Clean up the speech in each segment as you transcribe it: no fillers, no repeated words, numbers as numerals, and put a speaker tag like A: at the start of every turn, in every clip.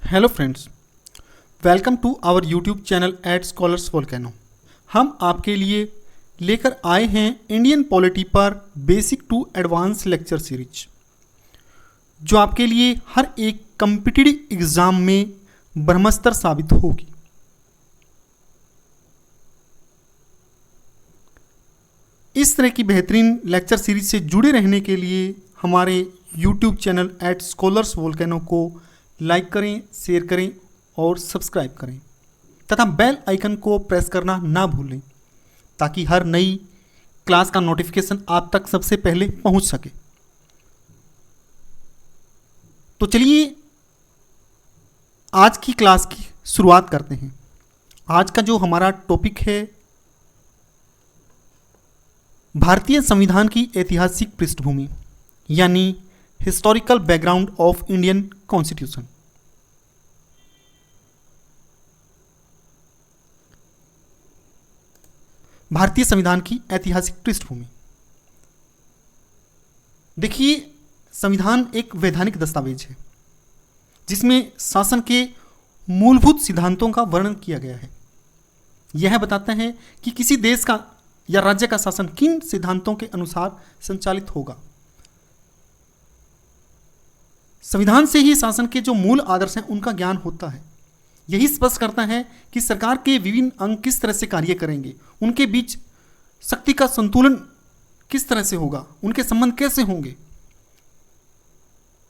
A: Hello friends, welcome to our YouTube channel at Scholars Volcano. हम आपके लिए लेकर आए हैं इंडियन पॉलिटी पर basic to advance lecture series, जो आपके लिए हर एक कम्पिटिटिव एग्ज़ाम में ब्रह्मास्त्र साबित होगी। इस तरह की बेहतरीन लेक्चर सीरीज से जुड़े रहने के लिए हमारे YouTube channel at Scholars volcano को लाइक करें, शेयर करें और सब्सक्राइब करें तथा बेल आइकन को प्रेस करना ना भूलें, ताकि हर नई क्लास का नोटिफिकेशन आप तक सबसे पहले पहुंच सके। तो चलिए आज की क्लास की शुरुआत करते हैं। आज का जो हमारा टॉपिक है, भारतीय संविधान की ऐतिहासिक पृष्ठभूमि, यानी historical background of Indian constitution. भारतीय संविधान की ऐतिहासिक पृष्ठभूमि। देखिए, संविधान एक वैधानिक दस्तावेज है जिसमें शासन के मूलभूत सिद्धांतों का वर्णन किया गया है। यह बताता है कि किसी देश का या राज्य का शासन किन सिद्धांतों के अनुसार संचालित होगा। संविधान से ही शासन के जो मूल आदर्श हैं उनका ज्ञान होता है। यही स्पष्ट करता है कि सरकार के विभिन्न अंग किस तरह से कार्य करेंगे, उनके बीच शक्ति का संतुलन किस तरह से होगा, उनके संबंध कैसे होंगे।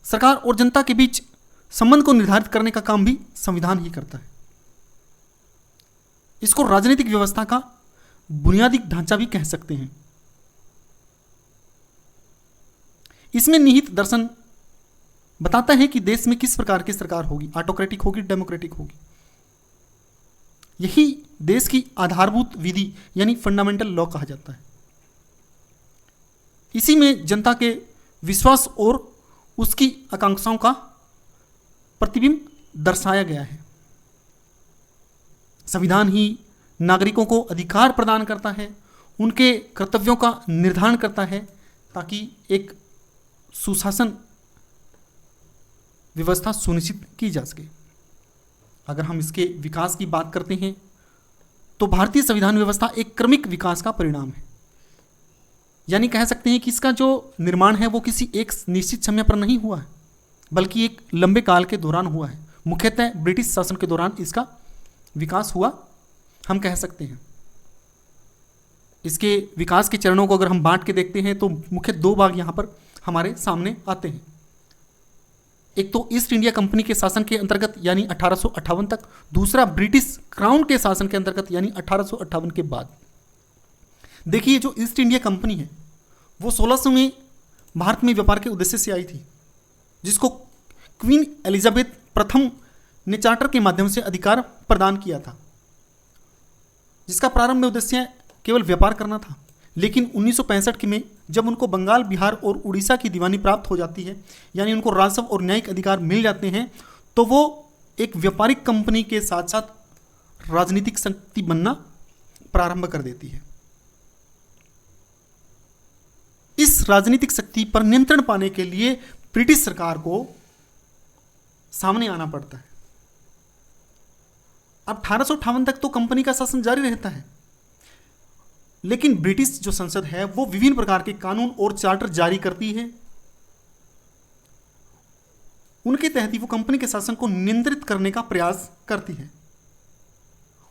A: सरकार और जनता के बीच संबंध को निर्धारित करने का काम भी संविधान ही करता है। इसको राजनीतिक व्यवस्था का बुनियादी ढांचा भी कह सकते हैं। इसमें निहित दर्शन बताता है कि देश में किस प्रकार की सरकार होगी, ऑटोक्रेटिक होगी, डेमोक्रेटिक होगी। यही देश की आधारभूत विधि यानी फंडामेंटल लॉ कहा जाता है। इसी में जनता के विश्वास और उसकी आकांक्षाओं का प्रतिबिंब दर्शाया गया है। संविधान ही नागरिकों को अधिकार प्रदान करता है, उनके कर्तव्यों का निर्धारण करता है, ताकि एक सुशासन व्यवस्था सुनिश्चित की जा सके। अगर हम इसके विकास की बात करते हैं तो भारतीय संविधान व्यवस्था एक क्रमिक विकास का परिणाम है। यानी कह सकते हैं कि इसका जो निर्माण है वो किसी एक निश्चित समय पर नहीं हुआ है, बल्कि एक लंबे काल के दौरान हुआ है। मुख्यतः ब्रिटिश शासन के दौरान इसका विकास हुआ, हम कह सकते हैं। इसके विकास के चरणों को अगर हम बांट के देखते हैं तो मुख्य दो भाग यहाँ पर हमारे सामने आते हैं। एक तो ईस्ट इंडिया कंपनी के शासन के अंतर्गत यानी 1858 तक, दूसरा ब्रिटिश क्राउन के शासन के अंतर्गत यानी 1858 के बाद। देखिए, जो ईस्ट इंडिया कंपनी है वो 1600 में भारत में व्यापार के उद्देश्य से आई थी, जिसको क्वीन एलिजाबेथ प्रथम ने चार्टर के माध्यम से अधिकार प्रदान किया था, जिसका प्रारंभ में उद्देश्य केवल व्यापार करना था। लेकिन 1965 में जब उनको बंगाल, बिहार और उड़ीसा की दीवानी प्राप्त हो जाती है, यानी उनको राजस्व और न्यायिक अधिकार मिल जाते हैं, तो वो एक व्यापारिक कंपनी के साथ साथ राजनीतिक शक्ति बनना प्रारंभ कर देती है। इस राजनीतिक शक्ति पर नियंत्रण पाने के लिए ब्रिटिश सरकार को सामने आना पड़ता है। अब 1858 तक तो कंपनी का शासन जारी रहता है, लेकिन ब्रिटिश जो संसद है वो विभिन्न प्रकार के कानून और चार्टर जारी करती है। उनके तहत ही वो कंपनी के शासन को नियंत्रित करने का प्रयास करती है।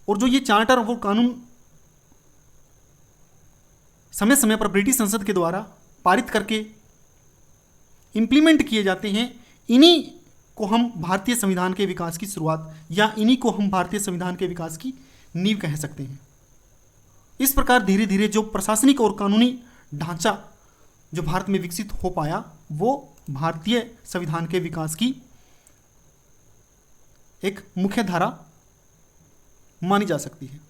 A: और जो ये चार्टर और वो कानून समय समय पर ब्रिटिश संसद के द्वारा पारित करके इंप्लीमेंट किए जाते हैं, इन्हीं को हम भारतीय संविधान के विकास की शुरुआत या इन्हीं को हम भारतीय संविधान के विकास की नींव कह सकते हैं। इस प्रकार धीरे धीरे जो प्रशासनिक और कानूनी ढांचा जो भारत में विकसित हो पाया, वो भारतीय संविधान के विकास की एक मुख्य धारा मानी जा सकती है।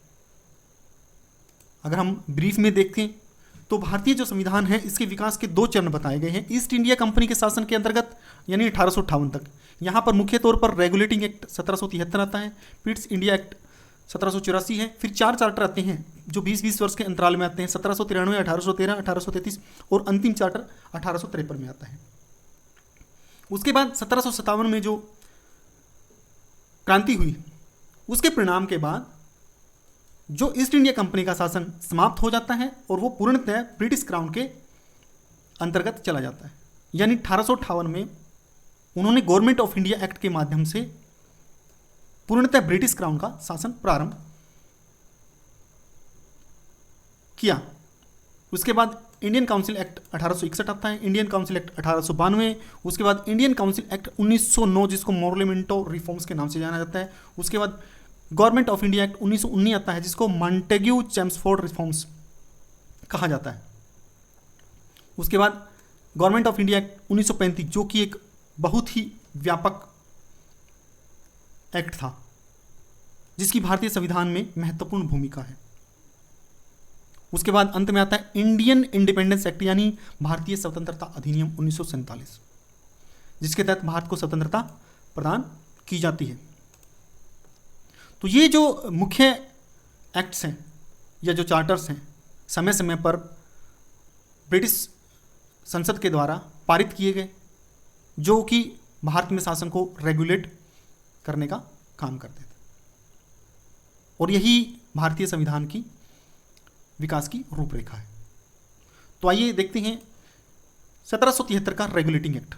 A: अगर हम ब्रीफ में देखें तो भारतीय जो संविधान है इसके विकास के दो चरण बताए गए हैं। ईस्ट इंडिया कंपनी के शासन के अंतर्गत यानी 1858 तक, यहाँ पर मुख्य तौर पर रेगुलेटिंग एक्ट 1773 आता है, पिट्स इंडिया एक्ट 1784 है। फिर 4 चार्टर आते हैं जो 20-20 वर्ष के अंतराल में आते हैं, 1793, 1813, 1833 और अंतिम चार्टर 1853 में आता है। उसके बाद 1757 में जो क्रांति हुई, उसके परिणाम के बाद जो ईस्ट इंडिया कंपनी का शासन समाप्त हो जाता है और वो पूर्णतः ब्रिटिश क्राउन के अंतर्गत चला जाता है। यानी 1858 में उन्होंने गवर्नमेंट ऑफ इंडिया एक्ट के माध्यम से पूर्णतः ब्रिटिश क्राउन का शासन प्रारंभ किया। उसके बाद इंडियन काउंसिल एक्ट 1861 आता है, इंडियन काउंसिल एक्ट 1892, उसके बाद इंडियन काउंसिल एक्ट 1909 जिसको मोर्लेमेंटो रिफॉर्म्स के नाम से जाना जाता है, उसके बाद गवर्नमेंट ऑफ इंडिया एक्ट 1919 आता है जिसको मॉन्टेग्यू चेम्सफोर्ड रिफॉर्म्स कहा जाता है। उसके बाद गवर्नमेंट ऑफ इंडिया एक्ट 1935 जो कि एक बहुत ही व्यापक एक्ट था जिसकी भारतीय संविधान में महत्वपूर्ण भूमिका है। उसके बाद अंत में आता है इंडियन इंडिपेंडेंस एक्ट यानी भारतीय स्वतंत्रता अधिनियम 1947 जिसके तहत भारत को स्वतंत्रता प्रदान की जाती है। तो ये जो मुख्य एक्ट्स हैं या जो चार्टर्स हैं समय समय पर ब्रिटिश संसद के द्वारा पारित किए गए जो कि भारत में शासन को रेगुलेट करने का काम करते थे और यही भारतीय संविधान की विकास की रूपरेखा है। तो आइए देखते हैं 1773 का रेगुलेटिंग एक्ट।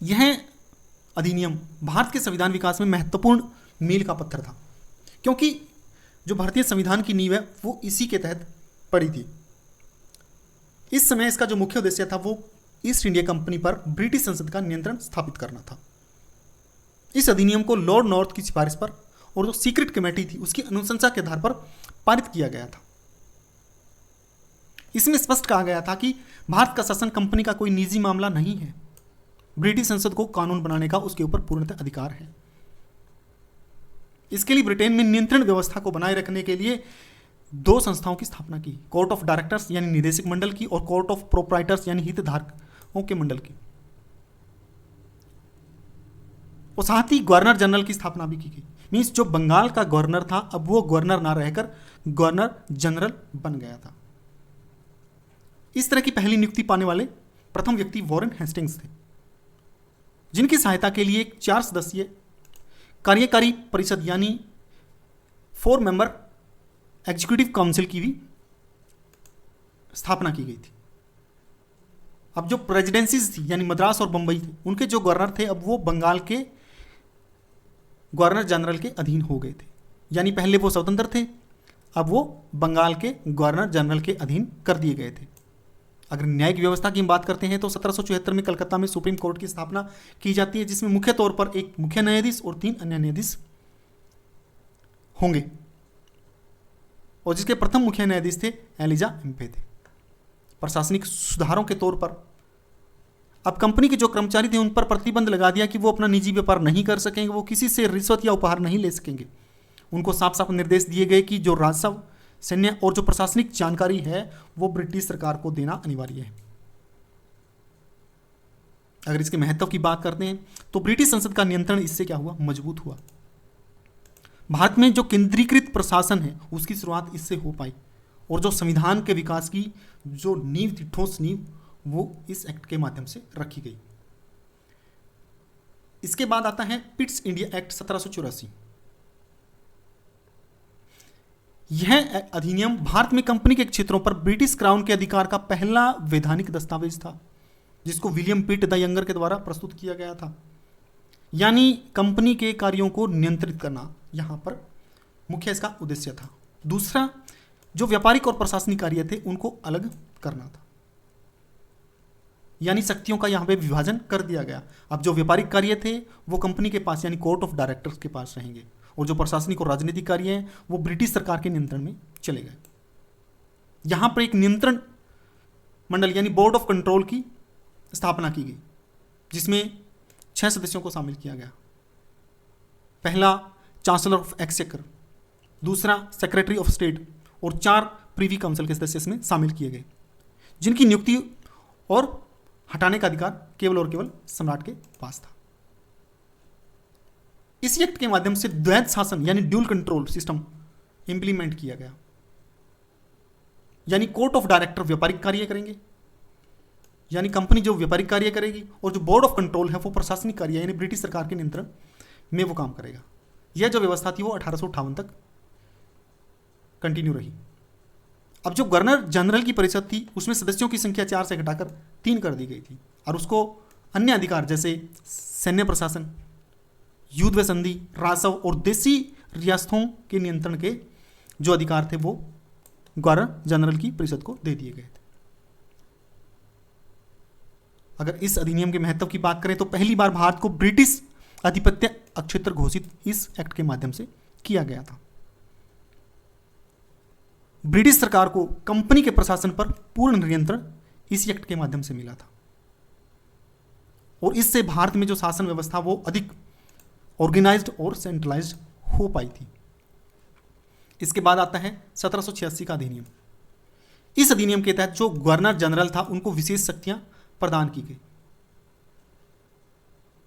A: यह अधिनियम भारत के संविधान विकास में महत्वपूर्ण मील का पत्थर था क्योंकि जो भारतीय संविधान की नींव है वो इसी के तहत पड़ी थी। इस समय इसका जो मुख्य उद्देश्य था वो ईस्ट इंडिया कंपनी पर ब्रिटिश संसद का नियंत्रण स्थापित करना था। इस अधिनियम को लॉर्ड नॉर्थ की सिफारिश पर और जो सीक्रेट कमेटी थी उसकी अनुशंसा के आधार पर पारित किया गया था। इसमें स्पष्ट कहा गया था कि भारत का शासन कंपनी का कोई निजी मामला नहीं है, ब्रिटिश संसद को कानून बनाने का उसके ऊपर पूर्णतः अधिकार है। इसके लिए ब्रिटेन में नियंत्रण व्यवस्था को बनाए रखने के लिए दो संस्थाओं की स्थापना की, कोर्ट ऑफ डायरेक्टर्स यानी निदेशक मंडल की और कोर्ट ऑफ प्रोप्राइटर्स यानी हितधारकों के मंडल की। और साथ ही गवर्नर जनरल की स्थापना भी की गई। मीन्स जो बंगाल का गवर्नर था अब वो गवर्नर ना रहकर गवर्नर जनरल बन गया था। इस तरह की पहली नियुक्ति पाने वाले प्रथम व्यक्ति वॉरेन हेस्टिंग्स थे जिनकी सहायता के लिए एक 4 सदस्यीय कार्यकारी परिषद यानी 4 मेंबर एग्जीक्यूटिव काउंसिल की भी स्थापना की गई थी। अब जो प्रेसिडेंसीज थी यानी मद्रास और बंबई थे उनके जो गवर्नर थे अब वो बंगाल के गवर्नर जनरल के अधीन हो गए थे। यानी पहले वो स्वतंत्र थे अब वो बंगाल के गवर्नर जनरल के अधीन कर दिए गए थे। अगर न्यायिक व्यवस्था की हम बात करते हैं तो 1774 में कलकत्ता में सुप्रीम कोर्ट की स्थापना की जाती है जिसमें मुख्य तौर पर एक मुख्य न्यायाधीश और 3 अन्य न्यायाधीश होंगे और जिसके प्रथम मुख्य न्यायाधीश थे एलिजा एम्पे थे। प्रशासनिक सुधारों के तौर पर अब कंपनी के जो कर्मचारी थे उन पर प्रतिबंध लगा दिया कि वो अपना निजी व्यापार नहीं कर सकेंगे, वो किसी से रिश्वत या उपहार नहीं ले सकेंगे। उनको साफ साफ निर्देश दिए गए कि जो राजस्व, सैन्य और जो प्रशासनिक जानकारी है वो ब्रिटिश सरकार को देना अनिवार्य है। अगर इसके महत्व की बात करते हैं तो ब्रिटिश संसद का नियंत्रण इससे क्या हुआ, मजबूत हुआ। भारत में जो केंद्रीकृत प्रशासन है उसकी शुरुआत इससे हो पाई और जो संविधान के विकास की जो नींव थी, ठोस नींव, वो इस एक्ट के माध्यम से रखी गई। इसके बाद आता है पिट्स इंडिया एक्ट 1784। यह अधिनियम भारत में कंपनी के क्षेत्रों पर ब्रिटिश क्राउन के अधिकार का पहला वैधानिक दस्तावेज था जिसको विलियम पिट द यंगर के द्वारा प्रस्तुत किया गया था। यानी कंपनी के कार्यों को नियंत्रित करना यहां पर मुख्य इसका उद्देश्य था। दूसरा, जो व्यापारिक और प्रशासनिक कार्य थे उनको अलग करना था। यानी शक्तियों का यहां पे विभाजन कर दिया गया। अब जो व्यापारिक कार्य थे वो कंपनी के पास यानी कोर्ट ऑफ डायरेक्टर्स के पास रहेंगे और जो प्रशासनिक और राजनीतिक कार्य हैं वो ब्रिटिश सरकार के नियंत्रण में चले गए। यहां पर एक नियंत्रण मंडल यानी बोर्ड ऑफ कंट्रोल की स्थापना की गई जिसमें 6 सदस्यों को शामिल किया गया। पहला चांसलर ऑफ एक्सचेकर, दूसरा सेक्रेटरी ऑफ स्टेट और 4 प्रीवी काउंसिल के सदस्य इसमें शामिल किए गए जिनकी नियुक्ति और हटाने का अधिकार केवल और केवल सम्राट के पास था। इस एक्ट के माध्यम से द्वैध शासन यानी ड्यूल कंट्रोल सिस्टम इंप्लीमेंट किया गया। यानी कोर्ट ऑफ डायरेक्टर व्यापारिक कार्य करेंगे, यानी कंपनी जो व्यापारिक कार्य करेगी, और जो बोर्ड ऑफ कंट्रोल है वो प्रशासनिक कार्य यानी ब्रिटिश सरकार के नियंत्रण में वो काम करेगा। यह जो व्यवस्था थी वो 1858 तक कंटिन्यू रही। अब जो गवर्नर जनरल की परिषद थी उसमें सदस्यों की संख्या 4 से घटाकर 3 कर दी गई थी और उसको अन्य अधिकार जैसे सैन्य प्रशासन, युद्ध व संधि, राजस्व और देसी रियासतों के नियंत्रण के जो अधिकार थे वो गवर्नर जनरल की परिषद को दे दिए गए थे। अगर इस अधिनियम के महत्व की बात करें तो पहली बार भारत को ब्रिटिश आधिपत्य अक्षेत्र घोषित इस एक्ट के माध्यम से किया गया था। ब्रिटिश सरकार को कंपनी के प्रशासन पर पूर्ण नियंत्रण इस एक्ट के माध्यम से मिला था और इससे भारत में जो शासन व्यवस्था वो अधिक ऑर्गेनाइज्ड और सेंट्रलाइज्ड हो पाई थी। इसके बाद आता है 1786 का अधिनियम। इस अधिनियम के तहत जो गवर्नर जनरल था उनको विशेष शक्तियां प्रदान की गई।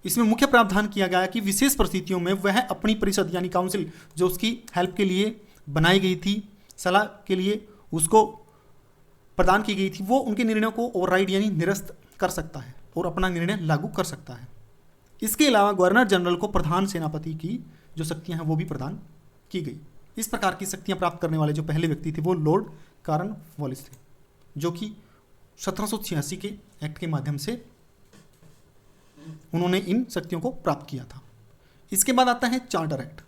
A: इसमें मुख्य प्रावधान किया गया कि विशेष परिस्थितियों में वह अपनी परिषद यानी काउंसिल जो उसकी हेल्प के लिए बनाई गई थी, सलाह के लिए उसको प्रदान की गई थी, वो उनके निर्णयों को ओवरराइड यानी निरस्त कर सकता है और अपना निर्णय लागू कर सकता है। इसके अलावा गवर्नर जनरल को प्रधान सेनापति की जो शक्तियां हैं वो भी प्रदान की गई। इस प्रकार की शक्तियां प्राप्त करने वाले जो पहले व्यक्ति थे वो लॉर्ड कॉर्नवालिस थे, जो कि 1786 के एक्ट के माध्यम से उन्होंने इन शक्तियों को प्राप्त किया था। इसके बाद आता है चार्टर एक्ट।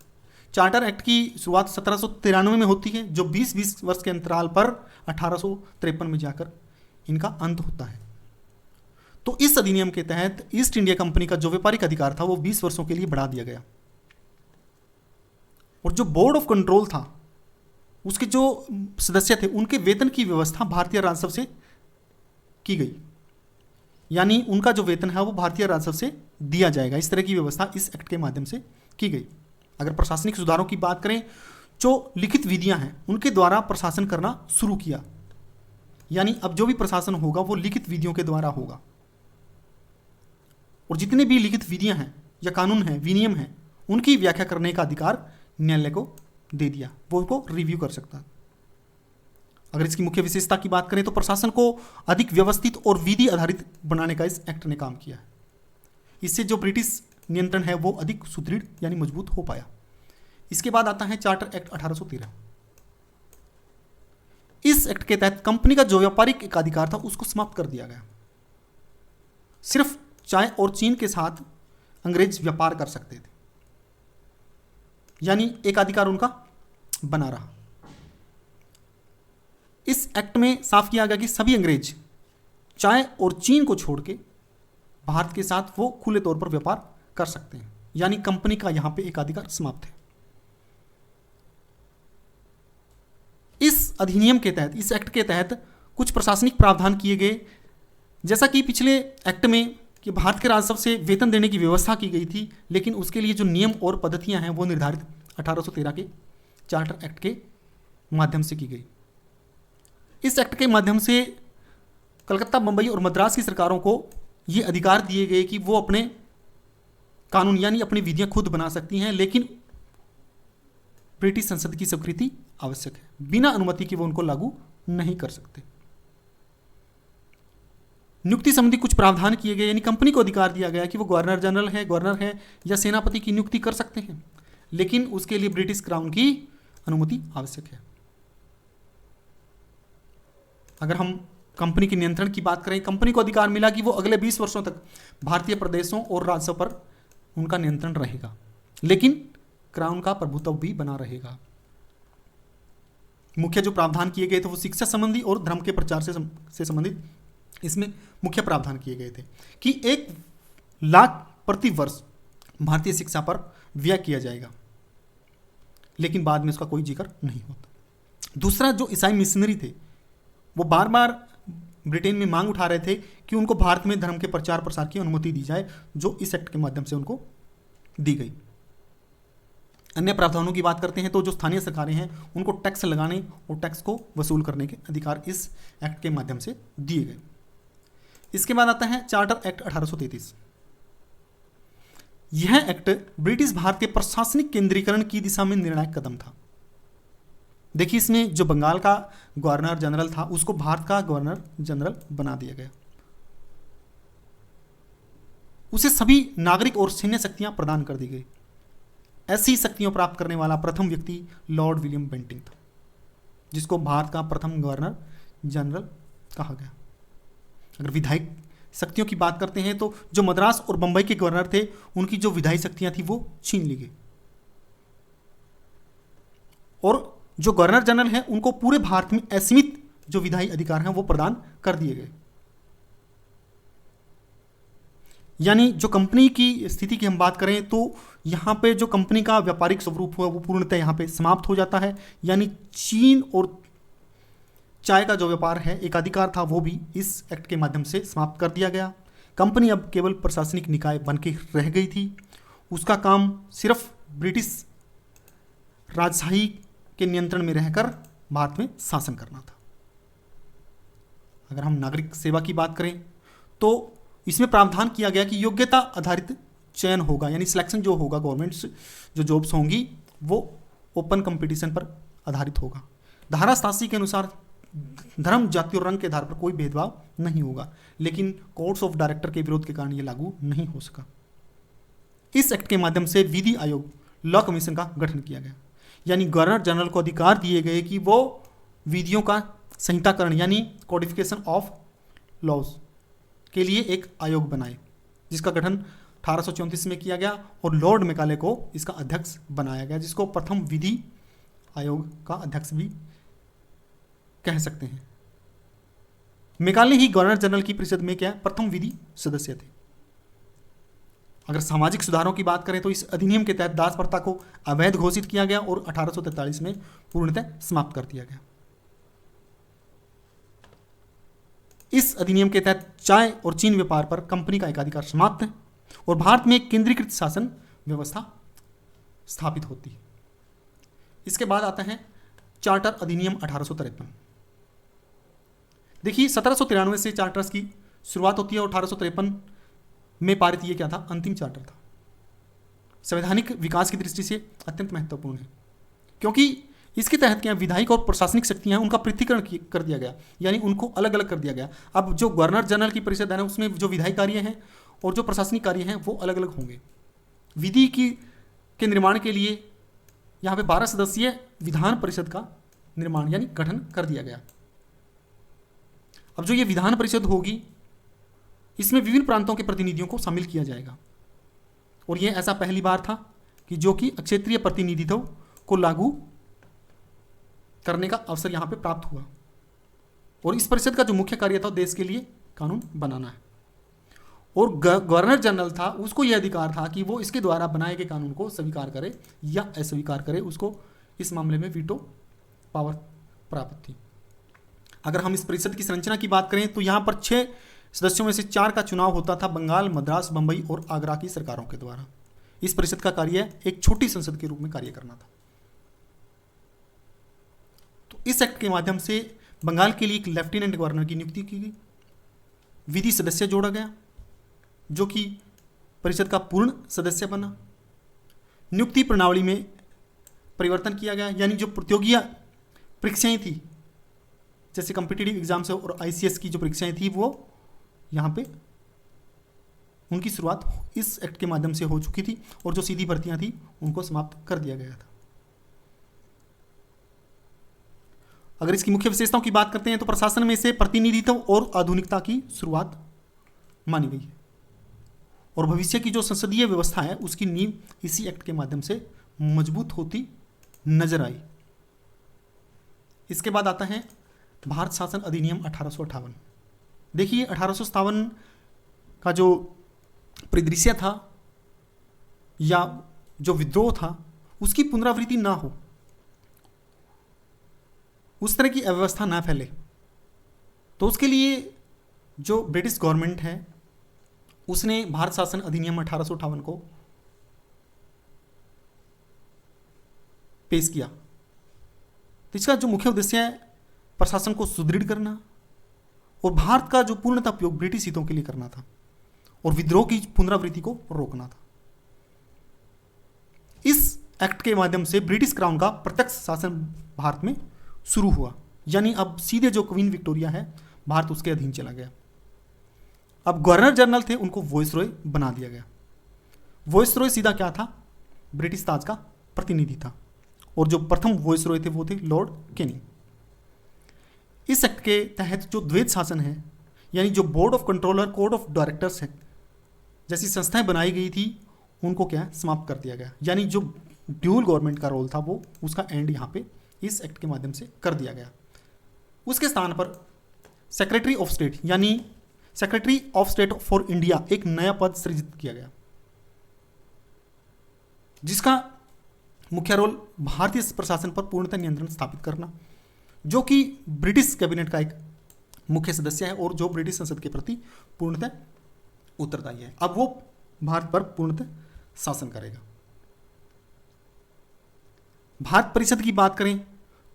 A: चार्टर एक्ट की शुरुआत 1793 में होती है, जो 20-20 वर्ष के अंतराल पर 1853 में जाकर इनका अंत होता है। तो इस अधिनियम के तहत ईस्ट इंडिया कंपनी का जो व्यापारिक अधिकार था वो 20 वर्षों के लिए बढ़ा दिया गया और जो बोर्ड ऑफ कंट्रोल था उसके जो सदस्य थे उनके वेतन की व्यवस्था भारतीय राजस्व से की गई, यानी उनका जो वेतन है वो भारतीय राजस्व से दिया जाएगा। इस तरह की व्यवस्था इस एक्ट के माध्यम से की गई। अगर प्रशासनिक सुधारों की बात करें, जो लिखित विधियां हैं उनके द्वारा प्रशासन करना शुरू किया, यानी अब जो भी प्रशासन होगा वो लिखित विधियों के द्वारा होगा और जितने भी लिखित विधियां हैं या कानून हैं, विनियम हैं, उनकी व्याख्या करने का अधिकार न्यायालय को दे दिया, वो उनको रिव्यू कर सकता है। अगर इसकी मुख्य विशेषता की बात करें तो प्रशासन को अधिक व्यवस्थित और विधि आधारित बनाने का इस एक्ट ने काम किया है। इससे जो ब्रिटिश नियंत्रण है वो अधिक सुदृढ़ यानी मजबूत हो पाया। इसके बाद आता है चार्टर एक्ट 1813। इस एक्ट के तहत कंपनी का जो व्यापारिक एकाधिकार था उसको समाप्त कर दिया गया। सिर्फ चाय और चीन के साथ अंग्रेज व्यापार कर सकते थे, यानी एकाधिकार उनका बना रहा। इस एक्ट में साफ किया गया कि सभी अंग्रेज चाय और चीन को छोड़ के भारत के साथ वो खुले तौर पर व्यापार कर सकते हैं, यानी कंपनी का यहां पे एकाधिकार समाप्त है। इस अधिनियम के तहत, इस एक्ट के तहत कुछ प्रशासनिक प्रावधान किए गए, जैसा कि पिछले एक्ट में कि भारत के राजस्व से वेतन देने की व्यवस्था की गई थी, लेकिन उसके लिए जो नियम और पद्धतियां हैं वो निर्धारित 1813 के चार्टर एक्ट के माध्यम से की गई। इस एक्ट के माध्यम से कलकत्ता, बंबई और मद्रास की सरकारों को ये अधिकार दिए गए कि वो अपने कानून यानी अपनी विधियां खुद बना सकती हैं, लेकिन ब्रिटिश संसद की स्वीकृति आवश्यक है। बिना अनुमति के वो उनको लागू नहीं कर सकते। नियुक्ति संबंधी कुछ प्रावधान किए गए, यानी कंपनी को अधिकार दिया गया कि वो गवर्नर है या सेनापति की नियुक्ति कर सकते हैं, लेकिन उसके लिए ब्रिटिश क्राउन की अनुमति आवश्यक है। अगर हम कंपनी के नियंत्रण की बात करें, कंपनी को अधिकार मिला कि वो अगले 20 वर्षों तक भारतीय प्रदेशों और राज्यों पर उनका नियंत्रण रहेगा, लेकिन क्राउन का प्रभुत्व भी बना रहेगा। मुख्य जो प्रावधान किए गए थे वो शिक्षा संबंधी और धर्म के प्रचार से संबंधित इसमें मुख्य प्रावधान किए गए थे कि 1 लाख प्रति वर्ष भारतीय शिक्षा पर व्यय किया जाएगा, लेकिन बाद में उसका कोई जिक्र नहीं होता। दूसरा, जो ईसाई मिशनरी थे वो बार बार ब्रिटेन में मांग उठा रहे थे कि उनको भारत में धर्म के प्रचार प्रसार की अनुमति दी जाए, जो इस एक्ट के माध्यम से उनको दी गई। अन्य प्रावधानों की बात करते हैं तो जो स्थानीय सरकारें हैं उनको टैक्स लगाने और टैक्स को वसूल करने के अधिकार इस एक्ट के माध्यम से दिए गए। इसके बाद आता है चार्टर एक्ट 1833। यह एक्ट ब्रिटिश भारत के प्रशासनिक केंद्रीकरण की दिशा में निर्णायक कदम था। देखिए, इसमें जो बंगाल का गवर्नर जनरल था उसको भारत का गवर्नर जनरल बना दिया गया। उसे सभी नागरिक और सैन्य शक्तियां प्रदान कर दी गई। ऐसी शक्तियों प्राप्त करने वाला प्रथम व्यक्ति लॉर्ड विलियम बेंटिंक था, जिसको भारत का प्रथम गवर्नर जनरल कहा गया। अगर विधायी शक्तियों की बात करते हैं तो जो मद्रास और बंबई के गवर्नर थे उनकी जो विधायी शक्तियां थी वो छीन ली गई, और जो गवर्नर जनरल हैं उनको पूरे भारत में असीमित जो विधायी अधिकार हैं वो प्रदान कर दिए गए। यानी जो कंपनी की स्थिति की हम बात करें तो यहाँ पे जो कंपनी का व्यापारिक स्वरूप हुआ वो पूर्णतः यहाँ पे समाप्त हो जाता है। यानी चीन और चाय का जो व्यापार है एकाधिकार था वो भी इस एक्ट के माध्यम से समाप्त कर दिया गया। कंपनी अब केवल प्रशासनिक निकाय बन के रह गई थी। उसका काम सिर्फ ब्रिटिश राजशाही के नियंत्रण में रहकर भारत में शासन करना था। अगर हम नागरिक सेवा की बात करें तो इसमें प्रावधान किया गया कि योग्यता आधारित चयन होगा, यानी सिलेक्शन जो होगा गवर्नमेंट्स जो जॉब्स होंगी वो ओपन कंपटीशन पर आधारित होगा। धारा 87 के अनुसार धर्म, जाति और रंग के आधार पर कोई भेदभाव नहीं होगा, लेकिन कोर्ट्स ऑफ डायरेक्टर के विरोध के कारण ये लागू नहीं हो सका। इस एक्ट के माध्यम से विधि आयोग लॉ कमीशन का गठन किया गया, यानी गवर्नर जनरल को अधिकार दिए गए कि वो विधियों का संहिताकरण यानी कोडिफिकेशन ऑफ लॉज के लिए एक आयोग बनाए, जिसका गठन 1834 में किया गया और लॉर्ड मैकाले को इसका अध्यक्ष बनाया गया, जिसको प्रथम विधि आयोग का अध्यक्ष भी कह सकते हैं। मैकाले ही गवर्नर जनरल की परिषद में क्या प्रथम विधि सदस्य थे। अगर सामाजिक सुधारों की बात करें तो इस अधिनियम के तहत दास प्रथा को अवैध घोषित किया गया और 1843 में पूर्णतः समाप्त कर दिया गया। इस अधिनियम के तहत चाय और चीन व्यापार पर कंपनी का एकाधिकार समाप्त है और भारत में एक केंद्रीकृत शासन व्यवस्था स्थापित होती है। इसके बाद आता है चार्टर अधिनियम 1853। देखिए 1793 से चार्टर्स की शुरुआत होती है और 1853 में पारित ये क्या था, अंतिम चार्टर था। संवैधानिक विकास की दृष्टि से अत्यंत महत्वपूर्ण है, क्योंकि इसके तहत क्या विधायिक और प्रशासनिक शक्तियां हैं उनका पृथक्करण कर दिया गया, यानी उनको अलग अलग कर दिया गया। अब जो गवर्नर जनरल की परिषद है ना, उसमें जो विधायी कार्य हैं और जो प्रशासनिक कार्य हैं वो अलग अलग होंगे। विधि के निर्माण के लिए यहाँ पे 12 सदस्यीय विधान परिषद का निर्माण यानी गठन कर दिया गया। अब जो ये विधान परिषद होगी इसमें विभिन्न प्रांतों के प्रतिनिधियों को शामिल किया जाएगा, और यह ऐसा पहली बार था कि जो कि क्षेत्रीय प्रतिनिधित्व को लागू करने का अवसर यहाँ पे प्राप्त हुआ। और इस परिषद का जो मुख्य कार्य था देश के लिए कानून बनाना है, और गवर्नर जनरल था उसको यह अधिकार था कि वो इसके द्वारा बनाए गए कानून को स्वीकार करे या अस्वीकार करे, उसको इस मामले में वीटो पावर प्राप्त थी। अगर हम इस परिषद की संरचना की बात करें तो यहाँ पर 6 सदस्यों में से 4 का चुनाव होता था बंगाल, मद्रास, बंबई और आगरा की सरकारों के द्वारा। इस परिषद का कार्य एक छोटी संसद के रूप में कार्य करना था। तो इस एक्ट के माध्यम से बंगाल के लिए एक लेफ्टिनेंट गवर्नर की नियुक्ति की गई, विधि सदस्य जोड़ा गया जो कि परिषद का पूर्ण सदस्य बना। नियुक्ति प्रणाली में परिवर्तन किया गया, यानी जो प्रतियोगी परीक्षाएं थी जैसे कॉम्पिटिटिव एग्जाम्स और ICS की जो परीक्षाएं थी वो यहाँ पे उनकी शुरुआत इस एक्ट के माध्यम से हो चुकी थी, और जो सीधी भर्तियां थी उनको समाप्त कर दिया गया था। अगर इसकी मुख्य विशेषताओं की बात करते हैं तो प्रशासन में से प्रतिनिधित्व और आधुनिकता की शुरुआत मानी गई है, और भविष्य की जो संसदीय व्यवस्था है उसकी नींव इसी एक्ट के माध्यम से मजबूत होती नजर आई। इसके बाद आता है भारत शासन अधिनियम 1858। देखिए 1857 का जो परिदृश्य था या जो विद्रोह था उसकी पुनरावृत्ति ना हो, उस तरह की अव्यवस्था ना फैले, तो उसके लिए जो ब्रिटिश गवर्नमेंट है उसने भारत शासन अधिनियम 1858 को पेश किया। तो इसका जो मुख्य उद्देश्य है प्रशासन को सुदृढ़ करना और भारत का जो पूर्णतः उपयोग ब्रिटिश हितों के लिए करना था, और विद्रोह की पुनरावृत्ति को रोकना था। इस एक्ट के माध्यम से ब्रिटिश क्राउन का प्रत्यक्ष शासन भारत में शुरू हुआ, यानी अब सीधे जो क्वीन विक्टोरिया है भारत उसके अधीन चला गया। अब गवर्नर जनरल थे उनको वॉइसरॉय बना दिया गया। वॉइसरॉय सीधा क्या था, ब्रिटिश ताज का प्रतिनिधि था और जो प्रथम वॉइसरॉय थे वो थे लॉर्ड कैनिंग। इस एक्ट के तहत जो द्वैध शासन है, यानी जो board of controller, code of directors है जैसी संस्थाएं बनाई गई थी, उनको क्या समाप्त कर दिया गया। यानी जो ड्यूल गवर्नमेंट का रोल था वो उसका एंड यहाँ पे इस एक्ट के माध्यम से कर दिया गया। उसके स्थान पर सेक्रेटरी ऑफ स्टेट यानी secretary of state for India एक नया पद सृजित किया गया, जिसका मुख्य रोल भारतीय प्रशासन पर पूर्णतः नियंत्रण स्थापित करना, जो कि ब्रिटिश कैबिनेट का एक मुख्य सदस्य है और जो ब्रिटिश संसद के प्रति पूर्णतः उत्तरदायी है। अब वो भारत पर पूर्णतः शासन करेगा। भारत परिषद की बात करें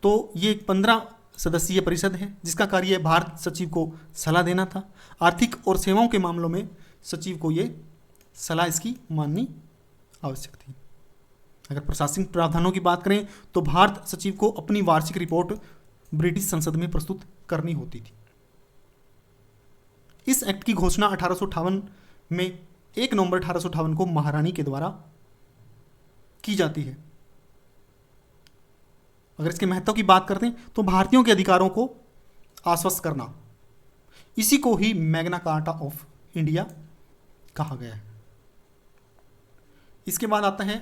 A: तो ये एक 15 सदस्यीय परिषद है, जिसका कार्य भारत सचिव को सलाह देना था। आर्थिक और सेवाओं के मामलों में सचिव को ये सलाह इसकी माननी आवश्यक थी। अगर प्रशासनिक प्रावधानों की बात करें तो भारत सचिव को अपनी वार्षिक रिपोर्ट ब्रिटिश संसद में प्रस्तुत करनी होती थी। इस एक्ट की घोषणा 1858 में 1 नवंबर 1858 को महारानी के द्वारा की जाती है। अगर इसके महत्व की बात करते हैं तो भारतीयों के अधिकारों को आश्वस्त करना, इसी को ही मैग्ना कार्टा ऑफ इंडिया कहा गया है। इसके बाद आता है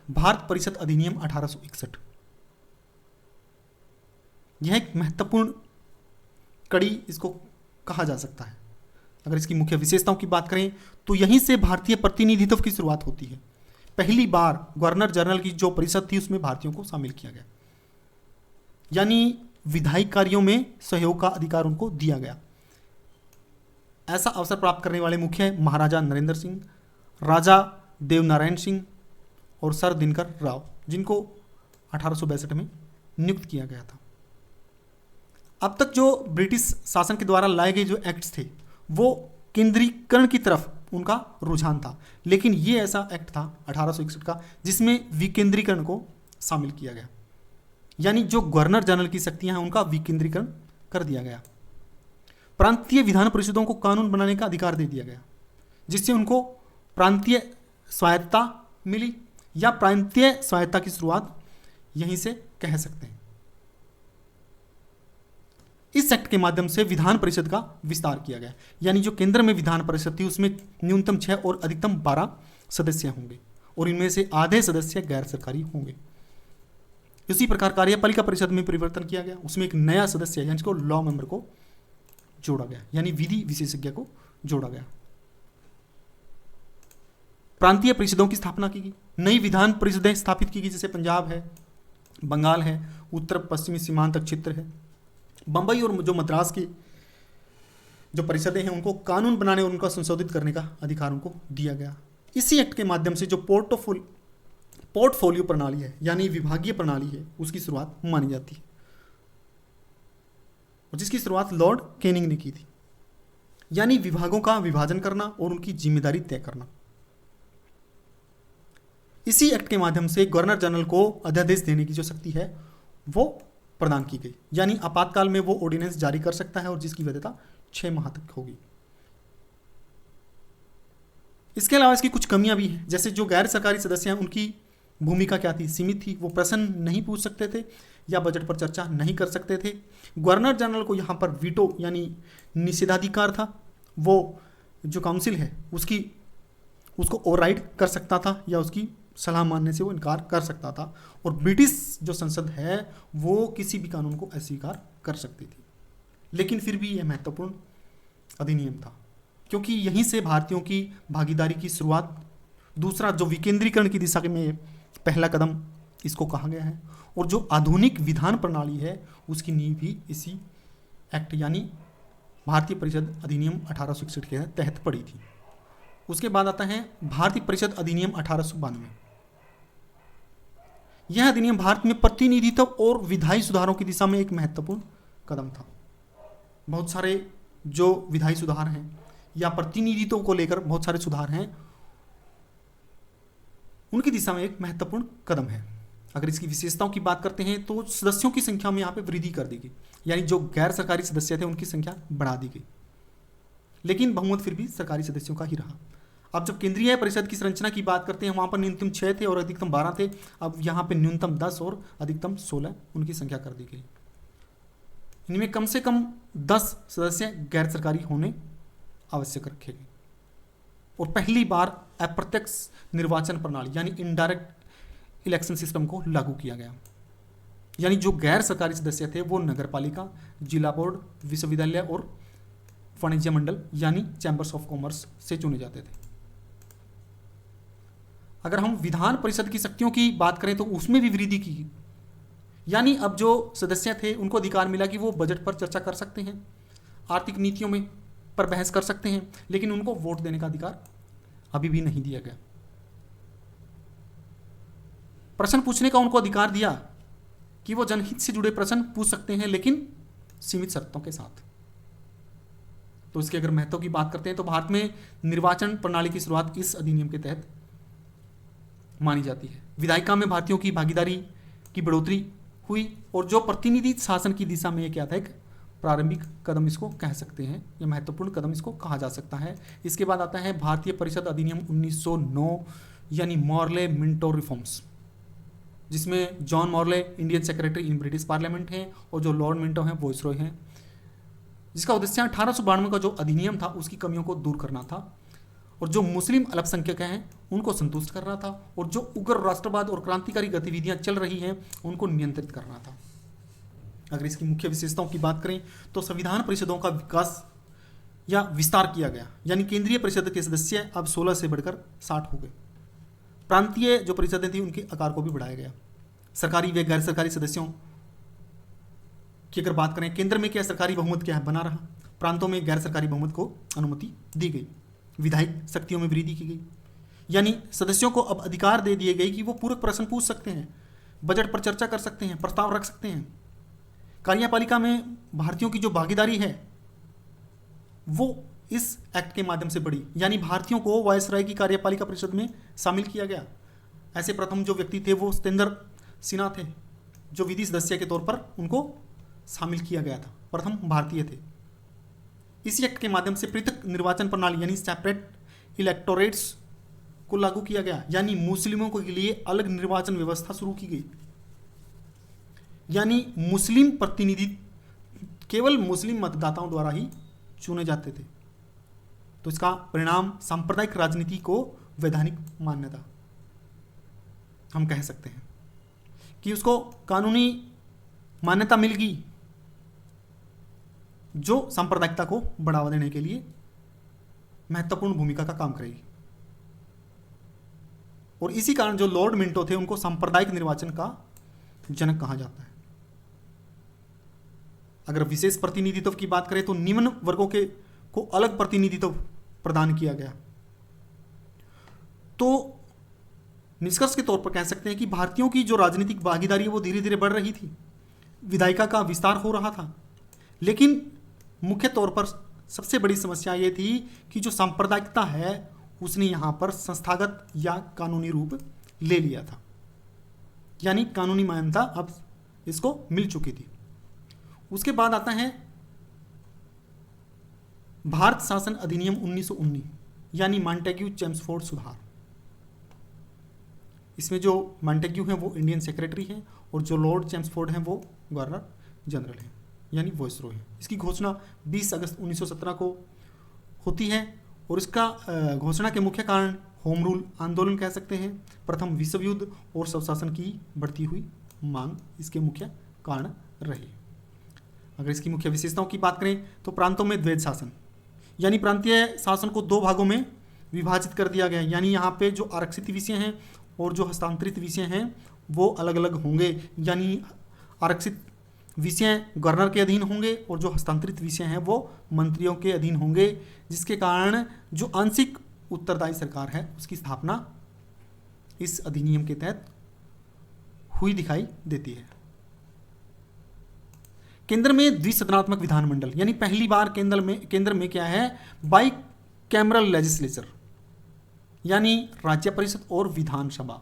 A: भारत परिषद अधिनियम 1861। यह एक महत्वपूर्ण कड़ी इसको कहा जा सकता है। अगर इसकी मुख्य विशेषताओं की बात करें तो यहीं से भारतीय प्रतिनिधित्व की शुरुआत होती है। पहली बार गवर्नर जनरल की जो परिषद थी उसमें भारतीयों को शामिल किया गया, यानी विधायी कार्यों में सहयोग का अधिकार उनको दिया गया। ऐसा अवसर प्राप्त करने वाले मुख्य महाराजा नरेंद्र सिंह, राजा देवनारायण सिंह और सर दिनकर राव, जिनको 1862 में नियुक्त किया गया था। अब तक जो ब्रिटिश शासन के द्वारा लाए गए जो एक्ट्स थे वो केंद्रीकरण की तरफ उनका रुझान था, लेकिन ये ऐसा एक्ट था 1861 का जिसमें विकेंद्रीकरण को शामिल किया गया, यानी जो गवर्नर जनरल की शक्तियां हैं उनका विकेंद्रीकरण कर दिया गया। प्रांतीय विधान परिषदों को कानून बनाने का अधिकार दे दिया गया, जिससे उनको प्रांतीय स्वायत्तता मिली, या प्रांतीय स्वायत्तता की शुरुआत यहीं से कह सकते हैं। इस एक्ट के माध्यम से विधान परिषद का विस्तार किया गया, यानी जो केंद्र में विधान परिषद थी उसमें न्यूनतम 6 और अधिकतम 12 सदस्य होंगे और इनमें से आधे सदस्य गैर सरकारी होंगे। इसी प्रकार कार्यपालिका परिषद में परिवर्तन किया गया, उसमें एक नया सदस्य यानी इसको लॉ मेंबर को जोड़ा गया, यानी विधि विशेषज्ञ को जोड़ा गया। प्रांतीय परिषदों की स्थापना की गई, नई विधान परिषदें स्थापित की गई, जैसे पंजाब है, बंगाल है, उत्तर पश्चिमी सीमांत क्षेत्र है, बंबई और जो मद्रास की जो परिषदें हैं उनको कानून बनाने और उनका संशोधित करने का अधिकार उनको दिया गया। इसी एक्ट के माध्यम से जो पोर्टफोलियो प्रणाली है यानी विभागीय प्रणाली है उसकी शुरुआत मानी जाती है, और जिसकी शुरुआत लॉर्ड कैनिंग ने की थी, यानी विभागों का विभाजन करना और उनकी जिम्मेदारी तय करना। इसी एक्ट के माध्यम से गवर्नर जनरल को अध्यादेश देने की जो शक्ति है वो प्रदान की गई, यानी आपातकाल में वो ऑर्डिनेंस जारी कर सकता है और जिसकी वैधता 6 माह तक होगी। इसके अलावा इसकी कुछ कमियां भी हैं, जैसे जो गैर सरकारी सदस्य हैं उनकी भूमिका क्या थी, सीमित थी। वो प्रश्न नहीं पूछ सकते थे या बजट पर चर्चा नहीं कर सकते थे। गवर्नर जनरल को यहाँ पर वीटो यानी निषेधाधिकार था, वो जो काउंसिल है उसको ओवरराइड कर सकता था या उसकी सलाह मानने से वो इनकार कर सकता था, और ब्रिटिश जो संसद है वो किसी भी कानून को अस्वीकार कर सकती थी। लेकिन फिर भी यह महत्वपूर्ण अधिनियम था क्योंकि यहीं से भारतीयों की भागीदारी की शुरुआत, दूसरा जो विकेंद्रीकरण की दिशा में पहला कदम इसको कहा गया है, और जो आधुनिक विधान प्रणाली है उसकी नींव भी इसी एक्ट यानी भारतीय परिषद अधिनियम 1861 के तहत पड़ी थी। उसके बाद आता है भारतीय परिषद अधिनियम 1892। यह अधिनियम भारत में प्रतिनिधित्व और विधायी सुधारों की दिशा में एक महत्वपूर्ण कदम था। बहुत सारे जो विधायी सुधार हैं या प्रतिनिधित्व को लेकर बहुत सारे सुधार हैं, उनकी दिशा में एक महत्वपूर्ण कदम है। अगर इसकी विशेषताओं की बात करते हैं तो सदस्यों की संख्या में यहाँ पे वृद्धि कर दी गई, यानी जो गैर सरकारी सदस्य थे उनकी संख्या बढ़ा दी गई, लेकिन बहुमत फिर भी सरकारी सदस्यों का ही रहा। अब जब केंद्रीय परिषद की संरचना की बात करते हैं, वहाँ पर न्यूनतम 6 थे और अधिकतम 12 थे। अब यहाँ पे न्यूनतम 10 और अधिकतम 16 उनकी संख्या कर दी गई। इनमें कम से कम 10 सदस्य गैर सरकारी होने आवश्यक रखे गए। और पहली बार अप्रत्यक्ष निर्वाचन प्रणाली यानी इनडायरेक्ट इलेक्शन सिस्टम को लागू किया गया। यानी जो गैर सरकारी सदस्य थे वो नगर पालिका, जिला बोर्ड, विश्वविद्यालय और वाणिज्य मंडल यानी चैम्बर्स ऑफ कॉमर्स से चुने जाते थे। अगर हम विधान परिषद की शक्तियों की बात करें तो उसमें भी वृद्धि की। यानी अब जो सदस्य थे उनको अधिकार मिला कि वो बजट पर चर्चा कर सकते हैं, आर्थिक नीतियों में पर बहस कर सकते हैं, लेकिन उनको वोट देने का अधिकार अभी भी नहीं दिया गया। प्रश्न पूछने का उनको अधिकार दिया कि वो जनहित से जुड़े प्रश्न पूछ सकते हैं, लेकिन सीमित शर्तों के साथ। तो इसके अगर महत्व की बात करते हैं तो भारत में निर्वाचन प्रणाली की शुरुआत इस अधिनियम के तहत मानी जाती है। विधायिका में भारतीयों की भागीदारी की बढ़ोतरी हुई और जो प्रतिनिधि शासन की दिशा में क्या था, एक प्रारंभिक कदम इसको कह सकते हैं, या महत्वपूर्ण कदम इसको कहा जा सकता है। इसके बाद आता है भारतीय परिषद अधिनियम 1909 यानी मॉर्ले मिंटो रिफॉर्म्स, जिसमें John Morley Indian secretary in British parliament हैं और जो लॉर्ड मिंटो हैं वॉइसरॉय हैं, जिसका उद्देश्य 1892 का जो अधिनियम था उसकी कमियों को दूर करना था और जो मुस्लिम अल्पसंख्यक हैं उनको संतुष्ट करना था और जो उग्र राष्ट्रवाद और क्रांतिकारी गतिविधियां चल रही हैं उनको नियंत्रित करना था। अगर इसकी मुख्य विशेषताओं की बात करें तो संविधान परिषदों का विकास या विस्तार किया गया, यानी केंद्रीय परिषद के सदस्य अब 16 से बढ़कर 60 हो गए। प्रांतीय जो परिषदें थी उनके आकार को भी बढ़ाया गया। सरकारी व गैर सरकारी सदस्यों की अगर बात करें, केंद्र में क्या सरकारी बहुमत क्या है बना रहा, प्रांतों में गैर सरकारी बहुमत को अनुमति दी गई। विधायिक शक्तियों में वृद्धि की गई, यानी सदस्यों को अब अधिकार दे दिए गए कि वो पूरक प्रश्न पूछ सकते हैं, बजट पर चर्चा कर सकते हैं, प्रस्ताव रख सकते हैं। कार्यपालिका में भारतीयों की जो भागीदारी है वो इस एक्ट के माध्यम से बढ़ी, यानी भारतीयों को वायसराय की कार्यपालिका परिषद में शामिल किया गया। ऐसे प्रथम जो व्यक्ति थे वो सत्येंद्र सिन्हा थे, जो विधि सदस्य के तौर पर उनको शामिल किया गया था, प्रथम भारतीय थे। इसी एक्ट के माध्यम से पृथक निर्वाचन प्रणाली यानी सेपरेट इलेक्टोरेट्स को लागू किया गया, यानी मुस्लिमों के लिए अलग निर्वाचन व्यवस्था शुरू की गई। यानी मुस्लिम प्रतिनिधि केवल मुस्लिम मतदाताओं द्वारा ही चुने जाते थे। तो इसका परिणाम सांप्रदायिक राजनीति को वैधानिक मान्यता हम कह सकते हैं कि उसको कानूनी मान्यता मिल गई, जो सांप्रदायिकता को बढ़ावा देने के लिए महत्वपूर्ण भूमिका का काम करेगी। और इसी कारण जो लॉर्ड मिंटो थे उनको सांप्रदायिक निर्वाचन का जनक कहा जाता है। अगर विशेष प्रतिनिधित्व की बात करें तो निम्न वर्गों के को अलग प्रतिनिधित्व प्रदान किया गया। तो निष्कर्ष के तौर पर कह सकते हैं कि भारतीयों की जो राजनीतिक भागीदारी है वो धीरे धीरे बढ़ रही थी, विधायिका का विस्तार हो रहा था, लेकिन मुख्य तौर पर सबसे बड़ी समस्या ये थी कि जो सांप्रदायिकता है उसने यहाँ पर संस्थागत या कानूनी रूप ले लिया था, यानी कानूनी मान्यता अब इसको मिल चुकी थी। उसके बाद आता है भारत शासन अधिनियम 1919 यानी मॉन्टेग्यू चेम्सफोर्ड सुधार। इसमें जो मॉन्टेग्यू हैं वो इंडियन सेक्रेटरी हैं और जो लॉर्ड चेम्सफोर्ड हैं वो गवर्नर जनरल हैं यानी वॉइसरॉय हैं। इसकी घोषणा 20 अगस्त 1917 को होती है और इसका घोषणा के मुख्य कारण होम रूल आंदोलन कह सकते हैं, प्रथम विश्व युद्ध और स्वशासन की बढ़ती हुई मांग इसके मुख्य कारण रहे। अगर इसकी मुख्य विशेषताओं की बात करें तो प्रांतों में द्वैध शासन यानी प्रांतीय शासन को दो भागों में विभाजित कर दिया गया, यानी यहाँ पे जो आरक्षित विषय हैं और जो हस्तांतरित विषय हैं वो अलग अलग होंगे, यानी आरक्षित विषय गवर्नर के अधीन होंगे और जो हस्तांतरित विषय हैं वो मंत्रियों के अधीन होंगे, जिसके कारण जो आंशिक उत्तरदायी सरकार है उसकी स्थापना इस अधिनियम के तहत हुई दिखाई देती है। केंद्र में द्विसदनात्मक विधानमंडल यानी पहली बार केंद्र में क्या है, बाई कैमरल लेजिस्लेचर यानी राज्य परिषद और विधानसभा,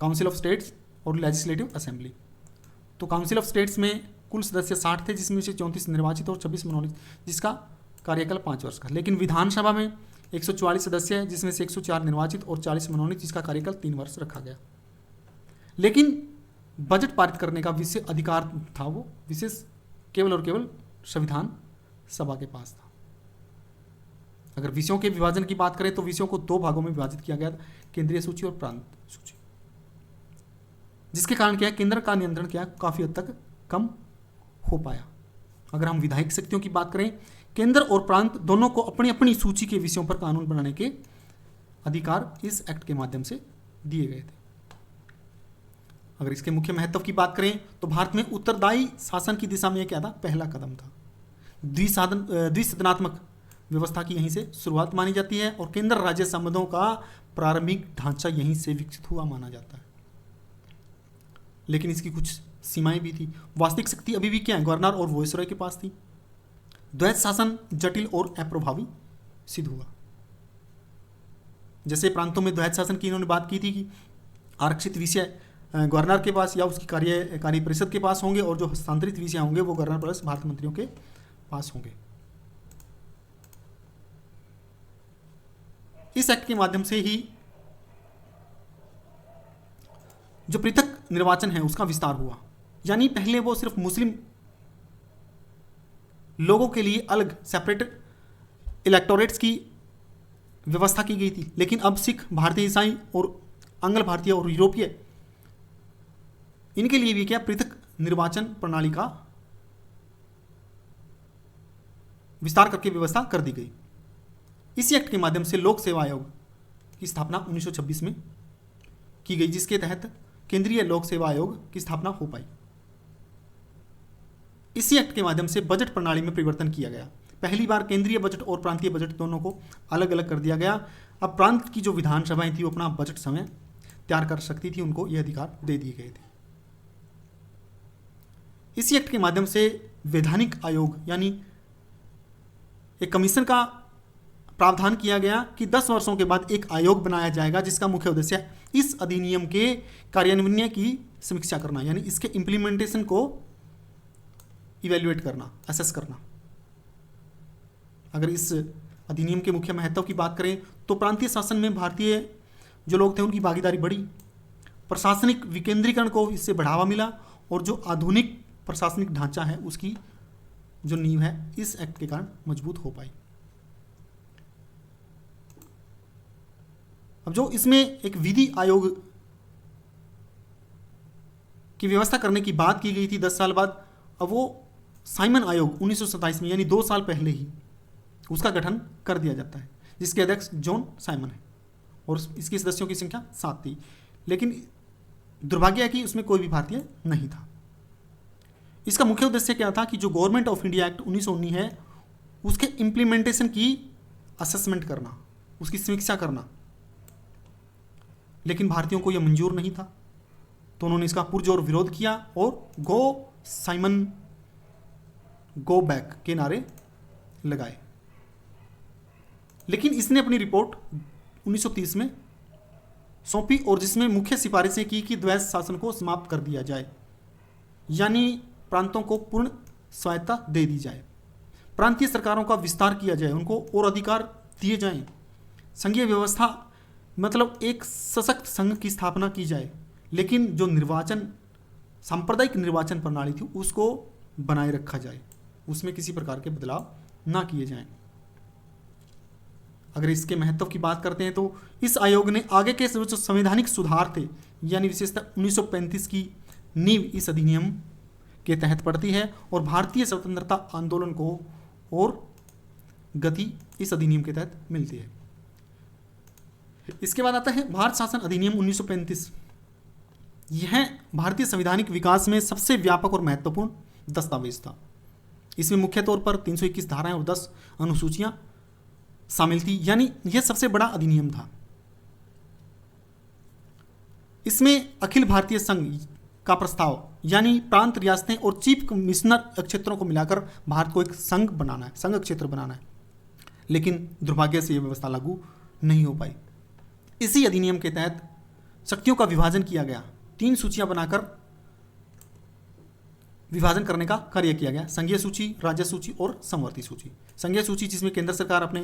A: काउंसिल ऑफ स्टेट्स और लेजिस्लेटिव असेंबली। तो काउंसिल ऑफ स्टेट्स में कुल सदस्य 60 थे, जिसमें से 34 निर्वाचित और 26 मनोनीत, जिसका कार्यकाल 5 वर्ष का। लेकिन विधानसभा में 144 सदस्य हैं, जिसमें से 104 निर्वाचित और 40 मनोनीत, जिसका कार्यकाल 3 वर्ष रखा गया। लेकिन बजट पारित करने का विशेष अधिकार था, वो विशेष केवल और केवल संविधान सभा के पास था। अगर विषयों के विभाजन की बात करें तो विषयों को 2 भागों में विभाजित किया गया था, केंद्रीय सूची और प्रांत सूची, जिसके कारण क्या है, केंद्र का नियंत्रण क्या काफी हद तक कम हो पाया। अगर हम विधायिक शक्तियों की बात करें, केंद्र और प्रांत दोनों को अपनी अपनी सूची के विषयों पर कानून बनाने के अधिकार इस एक्ट के माध्यम से दिए गए थे। अगर इसके मुख्य महत्व की बात करें तो भारत में उत्तरदायी शासन की दिशा में यह क्या था, पहला कदम था। द्विसदनात्मक व्यवस्था की यहीं से शुरुआत मानी जाती है और केंद्र राज्य संबंधों का प्रारंभिक ढांचा यहीं से विकसित हुआ माना जाता है। लेकिन इसकी कुछ सीमाएं भी थी। वास्तविक शक्ति अभी भी क्या है, गवर्नर और वायसरॉय के पास थी। द्वैध शासन जटिल और अप्रभावी सिद्ध हुआ। जैसे प्रांतों में द्वैध शासन की इन्होंने बात की थी कि आरक्षित विषय गवर्नर के पास या उसकी कार्य परिषद के पास होंगे और जो हस्तांतरित विषय होंगे वो गवर्नर प्लस भारत मंत्रियों के पास होंगे। इस एक्ट के माध्यम से ही जो पृथक निर्वाचन है उसका विस्तार हुआ। यानी पहले वो सिर्फ मुस्लिम लोगों के लिए अलग सेपरेट इलेक्टोरेट्स की व्यवस्था की गई थी, लेकिन अब सिख, भारतीय ईसाई और आंग्ल भारतीय और यूरोपीय, इनके लिए भी क्या पृथक निर्वाचन प्रणाली का विस्तार करके व्यवस्था कर दी गई। इसी एक्ट के माध्यम से लोक सेवा आयोग की स्थापना 1926 में की गई, जिसके तहत केंद्रीय लोक सेवा आयोग की स्थापना हो पाई। इसी एक्ट के माध्यम से बजट प्रणाली में परिवर्तन किया गया। पहली बार केंद्रीय बजट और प्रांतीय बजट दोनों को अलग अलग कर दिया गया। अब प्रांत की जो विधानसभाएं थी वो अपना बजट समय तैयार कर सकती थी, उनको ये अधिकार दे दिए गए थे। इसी एक्ट के माध्यम से वैधानिक आयोग यानी एक कमीशन का प्रावधान किया गया कि 10 वर्षों के बाद एक आयोग बनाया जाएगा, जिसका मुख्य उद्देश्य इस अधिनियम के कार्यान्वयन की समीक्षा करना, यानी इसके इंप्लीमेंटेशन को इवैल्यूएट करना, असेस करना। अगर इस अधिनियम के मुख्य महत्व की बात करें तो प्रांतीय शासन में भारतीय जो लोग थे उनकी भागीदारी बढ़ी, प्रशासनिक विकेंद्रीकरण को इससे बढ़ावा मिला और जो आधुनिक प्रशासनिक ढांचा है उसकी जो नींव है इस एक्ट के कारण मजबूत हो पाई। अब जो इसमें एक विधि आयोग की व्यवस्था करने की बात की गई थी 10 साल बाद, अब वो साइमन आयोग 1927 में यानी 2 साल पहले ही उसका गठन कर दिया जाता है, जिसके अध्यक्ष जॉन साइमन है और इसके सदस्यों की संख्या 7 थी। लेकिन दुर्भाग्य है कि उसमें कोई भी भारतीय नहीं था। इसका मुख्य उद्देश्य क्या था कि जो गवर्नमेंट ऑफ इंडिया एक्ट 1919 है उसके इंप्लीमेंटेशन की असेसमेंट करना, उसकी समीक्षा करना। लेकिन भारतीयों को यह मंजूर नहीं था, तो उन्होंने इसका पुरजोर विरोध किया और गो साइमन गो बैक के नारे लगाए। लेकिन इसने अपनी रिपोर्ट 1930 में सौंपी और जिसमें मुख्य सिफारिशें की कि द्वैध शासन को समाप्त कर दिया जाए, यानी प्रांतों को पूर्ण स्वायत्ता दे दी जाए, प्रांतीय सरकारों का विस्तार किया जाए, उनको और अधिकार दिए जाएं, संघीय व्यवस्था मतलब एक सशक्त संघ की स्थापना की जाए, लेकिन जो निर्वाचन सांप्रदायिक निर्वाचन प्रणाली थी उसको बनाए रखा जाए, उसमें किसी प्रकार के बदलाव ना किए जाएं। अगर इसके महत्व की बात करते हैं तो इस आयोग ने आगे के जो संवैधानिक सुधार थे, यानी विशेषतः 1935 की नींव इस अधिनियम के तहत पड़ती है और भारतीय स्वतंत्रता आंदोलन को और गति इस अधिनियम के तहत मिलती है। इसके बाद आता है भारत शासन अधिनियम 1935। यह भारतीय संवैधानिक विकास में सबसे व्यापक और महत्वपूर्ण दस्तावेज था। इसमें मुख्य तौर पर 321 धाराएं और 10 अनुसूचियां शामिल थी, यानी यह सबसे बड़ा अधिनियम था। इसमें अखिल भारतीय संघ का प्रस्ताव यानी प्रांत, रियासतें और चीफ कमिश्नर क्षेत्रों को मिलाकर भारत को एक संघ बनाना है, संघ क्षेत्र बनाना है। लेकिन दुर्भाग्य से यह व्यवस्था लागू नहीं हो पाई। इसी अधिनियम के तहत शक्तियों का विभाजन किया गया, 3 सूचियां बनाकर विभाजन करने का कार्य किया गया, संघीय सूची, राज्य सूची और समवर्ती सूची। संघीय सूची जिसमें केंद्र सरकार अपने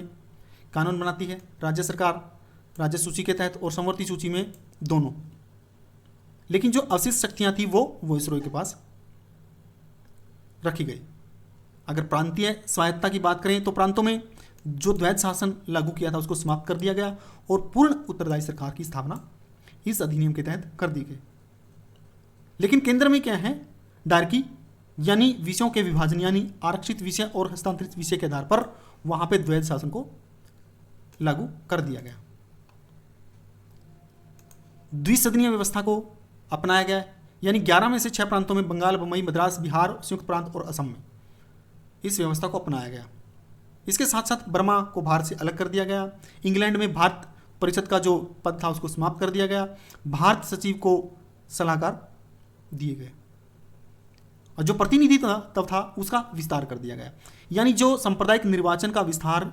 A: कानून बनाती है राज्य सरकार, राज्य सूची के तहत और समवर्ती सूची में दोनों। लेकिन जो अवशिष्ट शक्तियां थी वो वायसरॉय के पास रखी गई। अगर प्रांतीय स्वायत्तता की बात करें तो प्रांतों में जो द्वैध शासन लागू किया था उसको समाप्त कर दिया गया और पूर्ण उत्तरदायी सरकार की स्थापना इस अधिनियम के तहत कर दी गई। लेकिन केंद्र में क्या है, डायरकी यानी विषयों के विभाजन, यानी आरक्षित विषय और हस्तांतरित विषय के आधार पर वहां पे द्वैध शासन को लागू कर दिया गया। द्विसदनीय व्यवस्था को अपनाया गया, यानी 11 में से 6 प्रांतों में बंगाल, बम्बई, मद्रास, बिहार, संयुक्त प्रांत और असम में इस व्यवस्था को अपनाया गया। इसके साथ साथ बर्मा को भारत से अलग कर दिया गया। इंग्लैंड में भारत परिषद का जो पद था उसको समाप्त कर दिया गया। भारत सचिव को सलाहकार दिए गए और जो प्रतिनिधि तब था उसका विस्तार कर दिया गया। यानी जो सांप्रदायिक निर्वाचन का विस्तार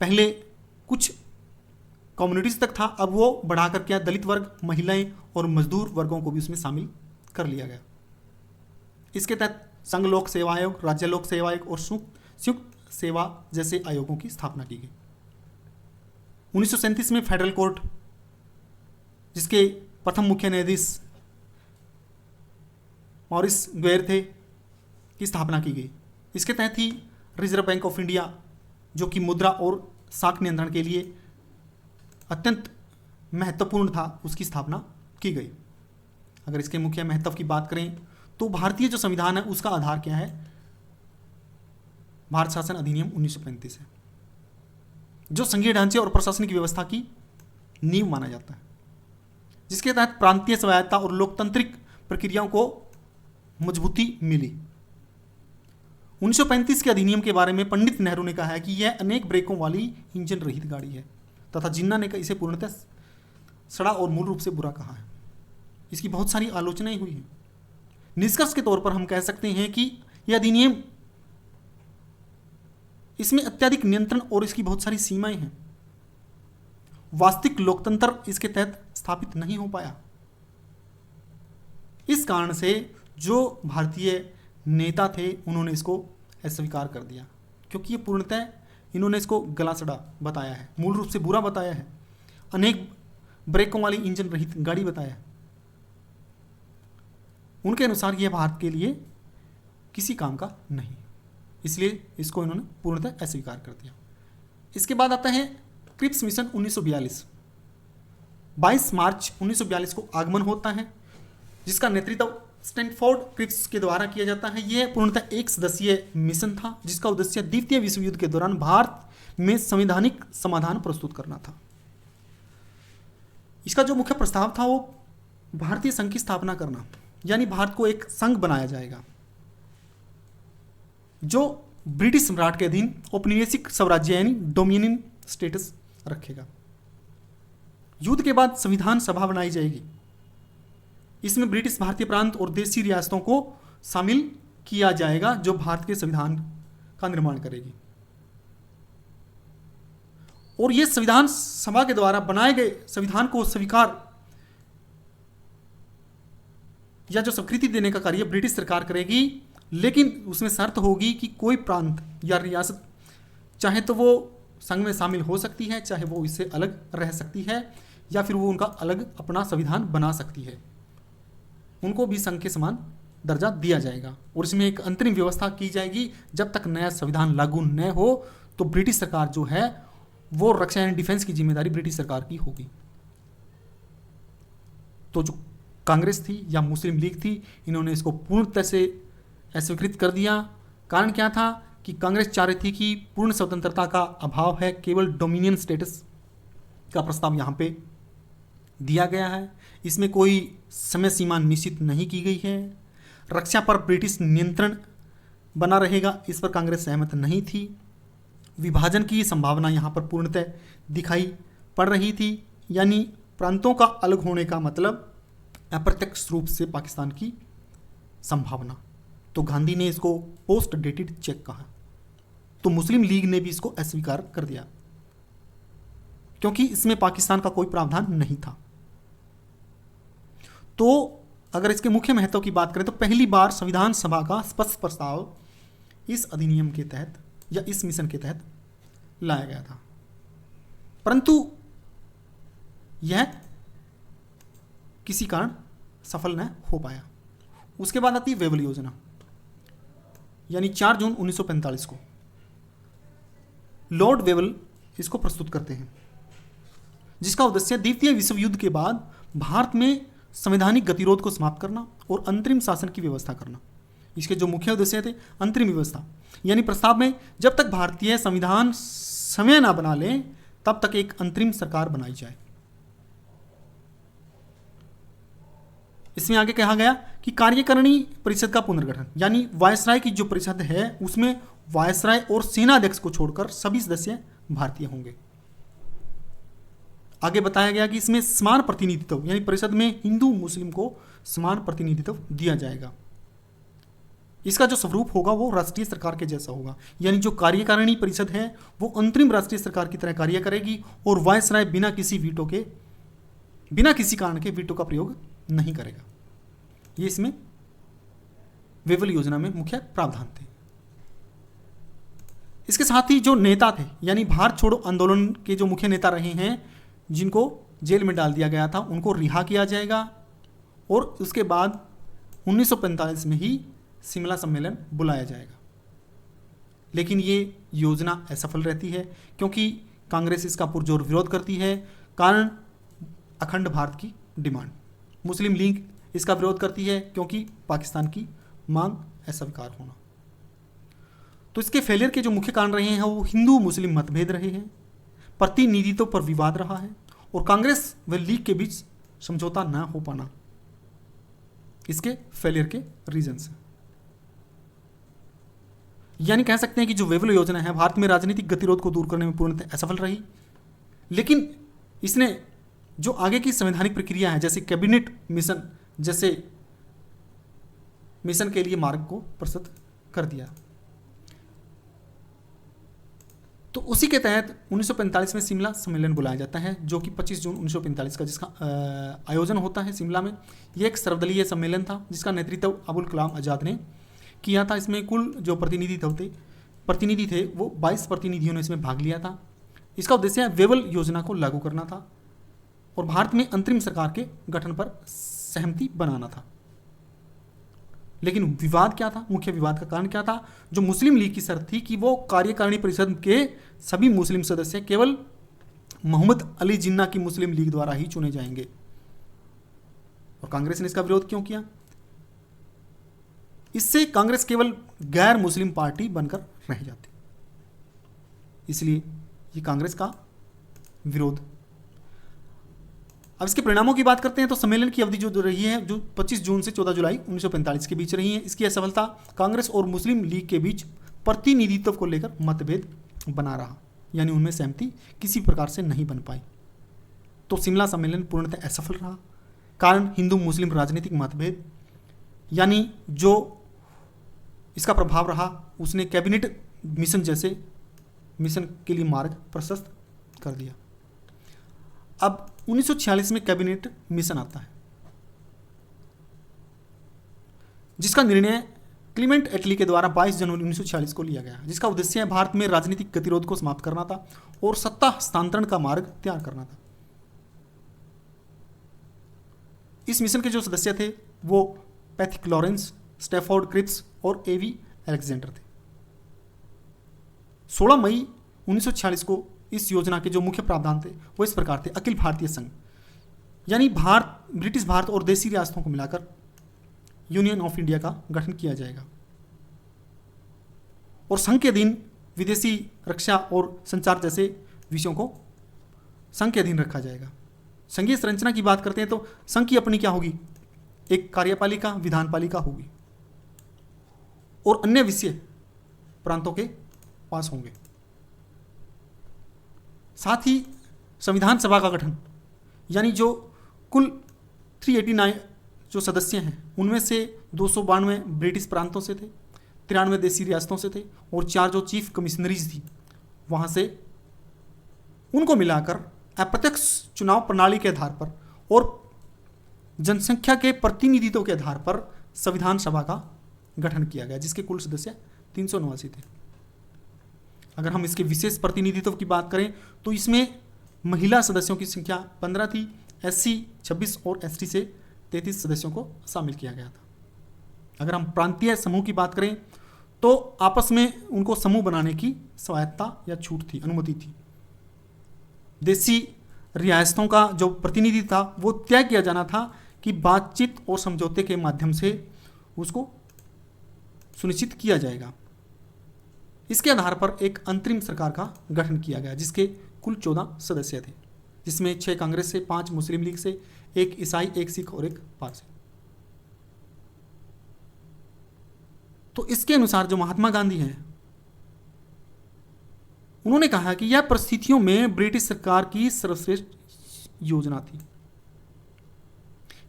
A: पहले कुछ कम्युनिटीज तक था, अब वो बढ़ाकर क्या दलित वर्ग, महिलाएं और मजदूर वर्गों को भी उसमें शामिल कर लिया गया। इसके तहत संघ लोक सेवा आयोग, राज्य लोक सेवा आयोग और संयुक्त सेवा जैसे आयोगों की स्थापना की गई। 1937 में फेडरल कोर्ट, जिसके प्रथम मुख्य न्यायाधीश मॉरिस ग्वेर थे, की स्थापना की गई। इसके तहत ही रिजर्व बैंक ऑफ इंडिया, जो कि मुद्रा और साख नियंत्रण के लिए अत्यंत महत्वपूर्ण था, उसकी स्थापना की गई। अगर इसके मुख्य महत्व की बात करें तो भारतीय जो संविधान है उसका आधार क्या है, भारत शासन अधिनियम 1935 है, जो संघीय ढांचे और प्रशासनिक व्यवस्था की नींव माना जाता है, जिसके तहत प्रांतीय स्वायत्तता और लोकतांत्रिक प्रक्रियाओं को मजबूती मिली। 1935 के अधिनियम के बारे में पंडित नेहरू ने कहा है कि यह अनेक ब्रेकों वाली इंजन रहित गाड़ी है, तथा जिन्ना ने इसे पूर्णतः सड़ा और मूल रूप से बुरा कहा है। इसकी बहुत सारी आलोचनाएं हुई हैं। निष्कर्ष के तौर पर हम कह सकते हैं कि यह अधिनियम, इसमें अत्यधिक नियंत्रण और इसकी बहुत सारी सीमाएं हैं। वास्तविक लोकतंत्र इसके तहत स्थापित नहीं हो पाया। इस कारण से जो भारतीय नेता थे उन्होंने इसको अस्वीकार कर दिया, क्योंकि ये पूर्णतः इन्होंने इसको गला सड़ा बताया है, मूल रूप से बुरा बताया है, अनेक ब्रेकों वाली इंजन रहित गाड़ी बताया है। उनके अनुसार यह भारत के लिए किसी काम का नहीं, इसलिए इसको इन्होंने पूर्णतः अस्वीकार कर दिया। इसके बाद आता है क्रिप्स मिशन 1942। 22 मार्च 1942 को आगमन होता है, जिसका नेतृत्व स्टैनफोर्ड क्रिप्स के द्वारा किया जाता है। यह पूर्णतः एक सदस्यीय मिशन था, जिसका उद्देश्य द्वितीय विश्व युद्ध के दौरान भारत में संवैधानिक समाधान प्रस्तुत करना था। इसका जो मुख्य प्रस्ताव था वो भारतीय संघ की स्थापना करना, यानी भारत को एक संघ बनाया जाएगा जो ब्रिटिश सम्राट के अधीन औपनिवेशिक स्वराज्य यानी डोमिनियन स्टेटस रखेगा। युद्ध के बाद संविधान सभा बनाई जाएगी। इसमें ब्रिटिश भारतीय प्रांत और देशी रियासतों को शामिल किया जाएगा, जो भारत के संविधान का निर्माण करेगी। और यह संविधान सभा के द्वारा बनाए गए संविधान को स्वीकार या जो स्वीकृति देने का कार्य ब्रिटिश सरकार करेगी, लेकिन उसमें शर्त होगी कि कोई प्रांत या रियासत चाहे तो वो संघ में शामिल हो सकती है, चाहे वो इससे अलग रह सकती है, या फिर वो उनका अलग अपना संविधान बना सकती है। उनको भी संघ के समान दर्जा दिया जाएगा। और इसमें एक अंतरिम व्यवस्था की जाएगी, जब तक नया संविधान लागू न हो तो ब्रिटिश सरकार जो है वो रक्षा एंड डिफेंस की जिम्मेदारी ब्रिटिश सरकार की होगी। तो जो कांग्रेस थी या मुस्लिम लीग थी, इन्होंने इसको पूर्णतः से अस्वीकृत कर दिया। कारण क्या था कि कांग्रेस चाह रही थी कि पूर्ण स्वतंत्रता का अभाव है, केवल डोमिनियन स्टेटस का प्रस्ताव यहाँ पे दिया गया है। इसमें कोई समय सीमा निश्चित नहीं की गई है। रक्षा पर ब्रिटिश नियंत्रण बना रहेगा, इस पर कांग्रेस सहमत नहीं थी। विभाजन की संभावना यहाँ पर पूर्णतः दिखाई पड़ रही थी, यानी प्रांतों का अलग होने का मतलब अप्रत्यक्ष रूप से पाकिस्तान की संभावना। तो गांधी ने इसको पोस्ट डेटेड चेक कहा, तो मुस्लिम लीग ने भी इसको अस्वीकार कर दिया, क्योंकि इसमें पाकिस्तान का कोई प्रावधान नहीं था। तो अगर इसके मुख्य महत्व की बात करें तो पहली बार संविधान सभा का स्पष्ट प्रस्ताव इस अधिनियम के तहत या इस मिशन के तहत लाया गया था। परंतु यह किसी कारण सफल न हो पाया। उसके बाद आती है वेवल योजना, यानी 4 जून 1945 को लॉर्ड वेवल इसको प्रस्तुत करते हैं, जिसका उद्देश्य द्वितीय विश्व युद्ध के बाद भारत में संवैधानिक गतिरोध को समाप्त करना और अंतरिम शासन की व्यवस्था करना। इसके जो मुख्य उद्देश्य थे, अंतरिम व्यवस्था, यानी प्रस्ताव में जब तक भारतीय संविधान समय ना बना ले तब तक एक अंतरिम सरकार बनाई जाए। इसमें आगे कहा गया कि कार्यकारिणी परिषद का पुनर्गठन, यानी वायसराय की जो परिषद है उसमें वायसराय और सेनाध्यक्ष को छोड़कर सभी सदस्य भारतीय होंगे। आगे बताया गया कि इसमें समान प्रतिनिधित्व, यानी परिषद में हिंदू मुस्लिम को समान प्रतिनिधित्व दिया जाएगा। इसका जो स्वरूप होगा वो राष्ट्रीय सरकार के जैसा होगा, यानी जो कार्यकारिणी परिषद है वो अंतरिम राष्ट्रीय सरकार की तरह कार्य करेगी और वायसराय बिना किसी कारण के वीटो का प्रयोग नहीं करेगा। ये इसमें वेवल योजना में मुख्य प्रावधान थे। इसके साथ ही जो नेता थे, यानी भारत छोड़ो आंदोलन के जो मुख्य नेता रहे हैं, जिनको जेल में डाल दिया गया था, उनको रिहा किया जाएगा और उसके बाद 1945 में ही शिमला सम्मेलन बुलाया जाएगा। लेकिन ये योजना असफल रहती है क्योंकि कांग्रेस इसका पुरजोर विरोध करती है, कारण अखंड भारत की डिमांड। मुस्लिम लीग इसका विरोध करती है क्योंकि पाकिस्तान की मांग अस्वीकार होना। तो इसके फेलियर के जो मुख्य कारण रहे हैं वो हिंदू मुस्लिम मतभेद रहे हैं, प्रतिनिधित्व पर विवाद रहा है और कांग्रेस व लीग के बीच समझौता न हो पाना इसके फेलियर के रीजंस हैं। यानी कह सकते हैं कि जो वेवल योजना है भारत में राजनीतिक गतिरोध को दूर करने में पूर्णतः असफल रही, लेकिन इसने जो आगे की संवैधानिक प्रक्रिया है, जैसे कैबिनेट मिशन जैसे मिशन के लिए मार्ग को प्रशस्त कर दिया। तो उसी के तहत 1945 में शिमला सम्मेलन बुलाया जाता है, जो कि 25 जून 1945 का जिसका आयोजन होता है शिमला में। यह एक सर्वदलीय सम्मेलन था जिसका नेतृत्व अबुल कलाम आज़ाद ने किया था। इसमें कुल जो प्रतिनिधि थे वो 22 प्रतिनिधियों ने इसमें भाग लिया था। इसका उद्देश्य वेवल योजना को लागू करना था और भारत में अंतरिम सरकार के गठन पर सहमति बनाना था। लेकिन विवाद क्या था, मुख्य विवाद का कारण क्या था? जो मुस्लिम लीग की शर्त थी कि वो कार्यकारिणी परिषद के सभी मुस्लिम सदस्य केवल मोहम्मद अली जिन्ना की मुस्लिम लीग द्वारा ही चुने जाएंगे। और कांग्रेस ने इसका विरोध क्यों किया? इससे कांग्रेस केवल गैर मुस्लिम पार्टी बनकर रह जाती, इसलिए ये कांग्रेस का विरोध। अब इसके परिणामों की बात करते हैं तो सम्मेलन की अवधि जो रही है जो 25 जून से 14 जुलाई 1945 के बीच रही है। इसकी असफलता कांग्रेस और मुस्लिम लीग के बीच प्रतिनिधित्व को लेकर मतभेद बना रहा, यानी उनमें सहमति किसी प्रकार से नहीं बन पाई। तो शिमला सम्मेलन पूर्णतः असफल रहा। कारण हिंदू मुस्लिम राजनीतिक मतभेद, यानी जो इसका प्रभाव रहा उसने कैबिनेट मिशन जैसे मिशन के लिए मार्ग प्रशस्त कर दिया। अब 1946 में कैबिनेट मिशन आता है, जिसका निर्णय क्लीमेंट एटली के द्वारा 22 जनवरी 1946 को लिया गया, जिसका उद्देश्य भारत में राजनीतिक गतिरोध को समाप्त करना था और सत्ता हस्तांतरण का मार्ग तैयार करना था। इस मिशन के जो सदस्य थे वो पैथिक लॉरेंस, स्टैफोर्ड क्रिप्स और एवी अलेक्जेंडर थे। 16 मई 1946 को इस योजना के जो मुख्य प्रावधान थे वो इस प्रकार थे। अखिल भारतीय संघ, यानी ब्रिटिश भारत और देशी रियासतों को मिलाकर यूनियन ऑफ इंडिया का गठन किया जाएगा और संघ के अधीन विदेशी रक्षा और संचार जैसे विषयों को संघ के अधीन रखा जाएगा। संघीय संरचना की बात करते हैं तो संघ की अपनी क्या होगी? एक कार्यपालिका, विधानपालिका होगी और अन्य विषय प्रांतों के पास होंगे। साथ ही संविधान सभा का गठन, यानी जो कुल 389 जो सदस्य हैं उनमें से 292 ब्रिटिश प्रांतों से थे, 93 देशी रियासतों से थे और 4 जो चीफ कमिश्नरीज थी वहाँ से, उनको मिलाकर अप्रत्यक्ष चुनाव प्रणाली के आधार पर और जनसंख्या के प्रतिनिधित्व के आधार पर संविधान सभा का गठन किया गया, जिसके कुल सदस्य 389 थे। अगर हम इसके विशेष प्रतिनिधित्व की बात करें तो इसमें महिला सदस्यों की संख्या 15 थी, SC 26 और ST से 33 सदस्यों को शामिल किया गया था। अगर हम प्रांतीय समूह की बात करें तो आपस में उनको समूह बनाने की स्वायत्ता या छूट थी, अनुमति थी। देशी रियासतों का जो प्रतिनिधि था वो तय किया जाना था कि बातचीत और समझौते के माध्यम से उसको सुनिश्चित किया जाएगा। इसके आधार पर एक अंतरिम सरकार का गठन किया गया जिसके कुल 14 सदस्य थे, जिसमें 6 कांग्रेस से, 5 मुस्लिम लीग से, 1 ईसाई, 1 सिख और 1 पारसी। तो इसके अनुसार जो महात्मा गांधी हैं उन्होंने कहा कि यह परिस्थितियों में ब्रिटिश सरकार की सर्वश्रेष्ठ योजना थी।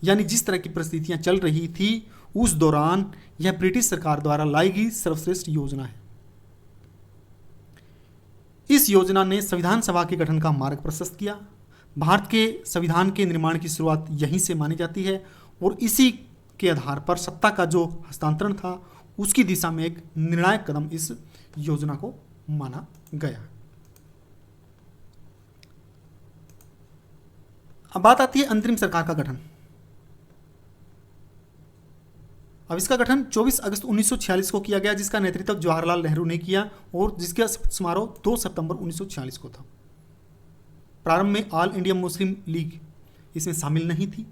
A: यानी जिस तरह की परिस्थितियां चल रही थी उस दौरान यह ब्रिटिश सरकार द्वारा लाई गई सर्वश्रेष्ठ योजना है। इस योजना ने संविधान सभा के गठन का मार्ग प्रशस्त किया। भारत के संविधान के निर्माण की शुरुआत यहीं से मानी जाती है और इसी के आधार पर सत्ता का जो हस्तांतरण था उसकी दिशा में एक निर्णायक कदम इस योजना को माना गया। अब बात आती है अंतरिम सरकार का गठन। अब इसका गठन 24 अगस्त 1946 को किया गया, जिसका नेतृत्व जवाहरलाल नेहरू ने किया और जिसका समारोह 2 सितंबर 1946 को था। प्रारंभ में ऑल इंडिया मुस्लिम लीग इसमें शामिल नहीं थी।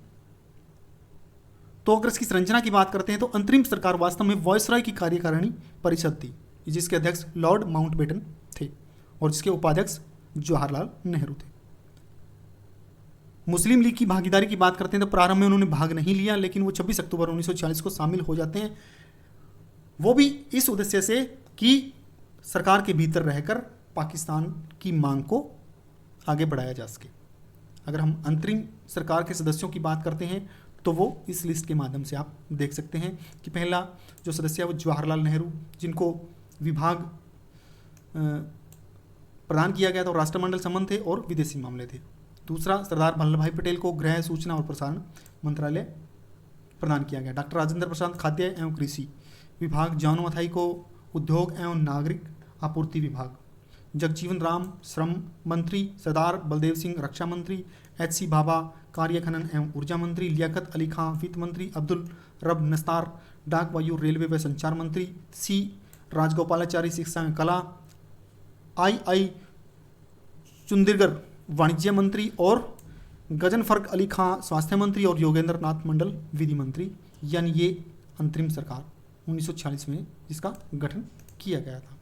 A: तो अगर इसकी संरचना की बात करते हैं तो अंतरिम सरकार वास्तव में वायसराय की कार्यकारिणी परिषद थी, जिसके अध्यक्ष लॉर्ड माउंटबेटन थे और जिसके उपाध्यक्ष जवाहरलाल नेहरू थे। मुस्लिम लीग की भागीदारी की बात करते हैं तो प्रारंभ में उन्होंने भाग नहीं लिया, लेकिन वो 26 अक्टूबर 1946 को शामिल हो जाते हैं, वो भी इस उद्देश्य से कि सरकार के भीतर रहकर पाकिस्तान की मांग को आगे बढ़ाया जा सके। अगर हम अंतरिम सरकार के सदस्यों की बात करते हैं तो वो इस लिस्ट के माध्यम से आप देख सकते हैं कि पहला जो सदस्य है वो जवाहरलाल नेहरू, जिनको विभाग प्रदान किया गया था और राष्ट्रमंडल संबंध थे और विदेशी मामले थे। दूसरा, सरदार वल्लभ भाई पटेल को गृह, सूचना और प्रसारण मंत्रालय प्रदान किया गया। डॉक्टर राजेंद्र प्रसाद खाद्य एवं कृषि विभाग, जॉन मथाई को उद्योग एवं नागरिक आपूर्ति विभाग, जगजीवन राम श्रम मंत्री, सरदार बलदेव सिंह रक्षा मंत्री, HC भाभा कार्य खनन एवं ऊर्जा मंत्री, लियाकत अली खां वित्त मंत्री, अब्दुल रब नस्तार डाक, वायु, रेलवे व संचार मंत्री, C राजगोपालाचारी शिक्षा एवं कला, I चुंदिरगर वाणिज्य मंत्री और गजनफर अली खां स्वास्थ्य मंत्री और योगेंद्र नाथ मंडल विधि मंत्री। यानी ये अंतरिम सरकार 1946 में जिसका गठन किया गया था।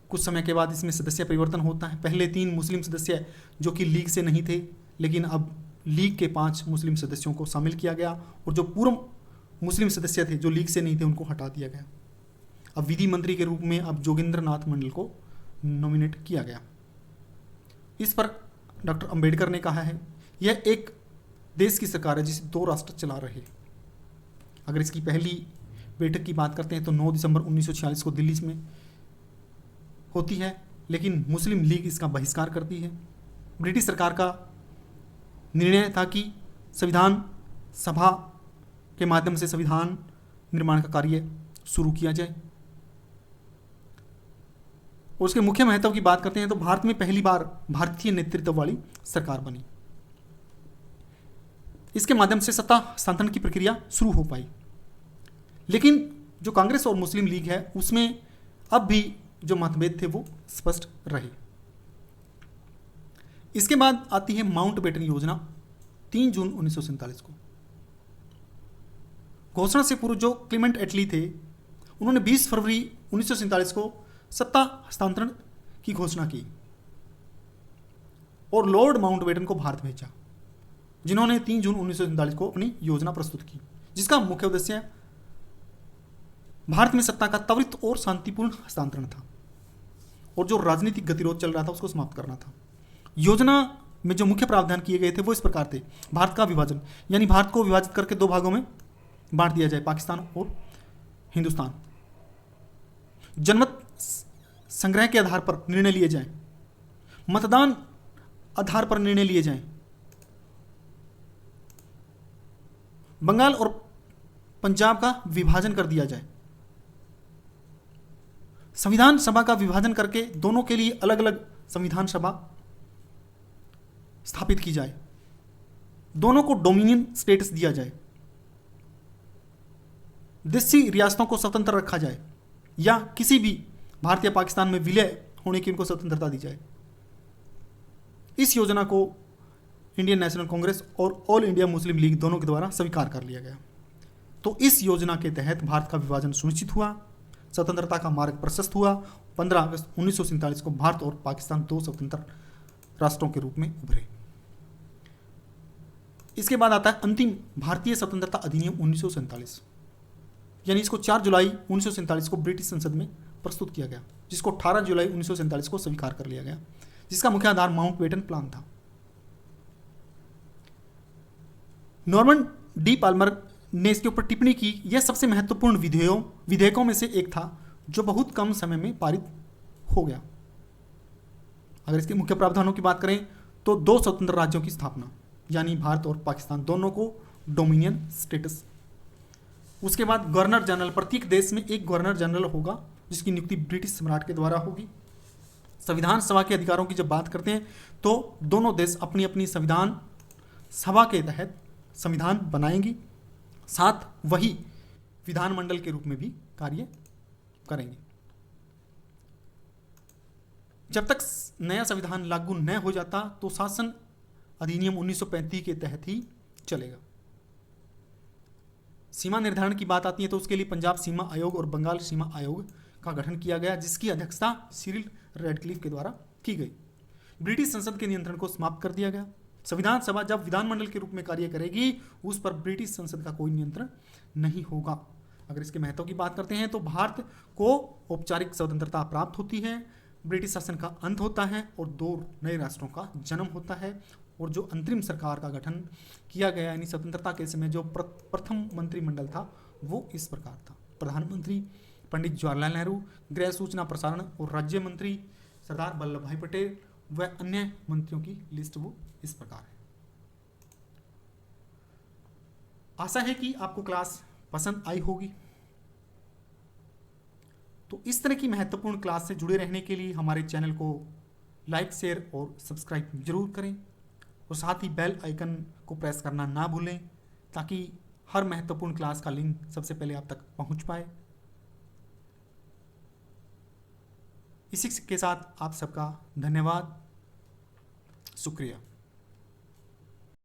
A: कुछ समय के बाद इसमें सदस्य परिवर्तन होता है। पहले 3 मुस्लिम सदस्य जो कि लीग से नहीं थे, लेकिन अब लीग के 5 मुस्लिम सदस्यों को शामिल किया गया और जो पूर्व मुस्लिम सदस्य थे जो लीग से नहीं थे उनको हटा दिया गया। अब विधि मंत्री के रूप में अब जोगेंद्र नाथ मंडल को नॉमिनेट किया गया। इस पर डॉक्टर अंबेडकर ने कहा है यह एक देश की सरकार है जिसे 2 राष्ट्र चला रहे। अगर इसकी पहली बैठक की बात करते हैं तो 9 दिसंबर 1946 को दिल्ली में होती है, लेकिन मुस्लिम लीग इसका बहिष्कार करती है। ब्रिटिश सरकार का निर्णय था कि संविधान सभा के माध्यम से संविधान निर्माण का कार्य शुरू किया जाए। और उसके मुख्य महत्व की बात करते हैं तो भारत में पहली बार भारतीय नेतृत्व वाली सरकार बनी। इसके माध्यम से सत्ता हस्तांतरण की प्रक्रिया शुरू हो पाई। लेकिन जो कांग्रेस और मुस्लिम लीग है उसमें अब भी जो मतभेद थे वो स्पष्ट रहे। इसके बाद आती है माउंटबेटन योजना 3 जून 1947 को। घोषणा से पूर्व जो क्लेमेंट एटली थे उन्होंने 20 फरवरी 1947 को सत्ता हस्तांतरण की घोषणा की और लॉर्ड माउंटबेटन को भारत भेजा, जिन्होंने 3 जून 1947 को अपनी योजना प्रस्तुत की, जिसका मुख्य उद्देश्य भारत में सत्ता का त्वरित और शांतिपूर्ण हस्तांतरण था और जो राजनीतिक गतिरोध चल रहा था उसको समाप्त करना था। योजना में जो मुख्य प्रावधान किए गए थे वो इस प्रकार थे। भारत का विभाजन, यानी भारत को विभाजित करके 2 भागों में बांट दिया जाए, पाकिस्तान और हिंदुस्तान। जनमत संग्रह के आधार पर निर्णय लिए जाएं, मतदान आधार पर निर्णय लिए जाएं, बंगाल और पंजाब का विभाजन कर दिया जाए, संविधान सभा का विभाजन करके दोनों के लिए अलग अलग संविधान सभा स्थापित की जाए, दोनों को डोमिनियन स्टेटस दिया जाए, देशी रियासतों को स्वतंत्र रखा जाए, या किसी भी भारत या पाकिस्तान में विलय होने की उनको स्वतंत्रता दी जाए। इस योजना को इंडियन नेशनल कांग्रेस और ऑल इंडिया मुस्लिम लीग दोनों के द्वारा स्वीकार कर लिया गया। तो इस योजना के तहत भारत का विभाजन सुनिश्चित हुआ, स्वतंत्रता का मार्ग प्रशस्त हुआ। 15 अगस्त 1947 को भारत और पाकिस्तान दो स्वतंत्र राष्ट्रों के रूप में उभरे। इसके बाद आता है अंतिम भारतीय स्वतंत्रता अधिनियम 1947, यानी इसको 4 जुलाई 1947 को ब्रिटिश संसद में प्रस्तुत किया गया, जिसको 18 जुलाई 1947 को स्वीकार कर लिया गया, जिसका मुख्य आधार माउंटबेटन प्लान था। नॉर्मन डी पाल्मर ने इसके ऊपर टिप्पणी की, यह सबसे महत्वपूर्ण विधेयकों में से एक था जो बहुत कम समय में पारित हो गया। अगर इसके मुख्य प्रावधानों की बात करें तो 2 स्वतंत्र राज्यों की स्थापना, यानी भारत और पाकिस्तान दोनों को डोमिनियन स्टेटस। उसके बाद गवर्नर जनरल, प्रत्येक देश में एक गवर्नर जनरल होगा जिसकी नियुक्ति ब्रिटिश सम्राट के द्वारा होगी। संविधान सभा के अधिकारों की जब बात करते हैं तो दोनों देश अपनी अपनी संविधान सभा के तहत संविधान बनाएंगी, साथ वही विधानमंडल के रूप में भी कार्य करेंगे। जब तक नया संविधान लागू न हो जाता तो शासन अधिनियम 1935 के तहत ही चलेगा। सीमा निर्धारण की बात आती है तो उसके लिए पंजाब सीमा आयोग और बंगाल सीमा आयोग का गठन किया गया, जिसकी अध्यक्षता सिरिल रैडक्लिफ के द्वारा की गई। ब्रिटिश संसद के नियंत्रण को समाप्त कर दिया गया। संविधान सभा जब विधानमंडल के रूप में कार्य करेगी उस पर ब्रिटिश संसद का कोई नियंत्रण नहीं होगा। अगर इसके महत्व की बात करते हैं तो भारत को औपचारिक स्वतंत्रता प्राप्त होती है, ब्रिटिश शासन का अंत होता है और 2 नए राष्ट्रों का जन्म होता है। और जो अंतरिम सरकार का गठन किया गया, यानी स्वतंत्रता के समय जो प्रथम मंत्रिमंडल था वो इस प्रकार था: प्रधानमंत्री पंडित जवाहरलाल नेहरू, गृह सूचना प्रसारण और राज्य मंत्री सरदार वल्लभ भाई पटेल व अन्य मंत्रियों की लिस्ट वो इस प्रकार है। आशा है कि आपको क्लास पसंद आई होगी। तो इस तरह की महत्वपूर्ण क्लास से जुड़े रहने के लिए हमारे चैनल को लाइक, शेयर और सब्सक्राइब जरूर करें और साथ ही बेल आइकन को प्रेस करना ना भूलें ताकि हर महत्वपूर्ण क्लास का लिंक सबसे पहले आप तक पहुंच पाए। इसी के साथ आप सबका धन्यवाद, शुक्रिया।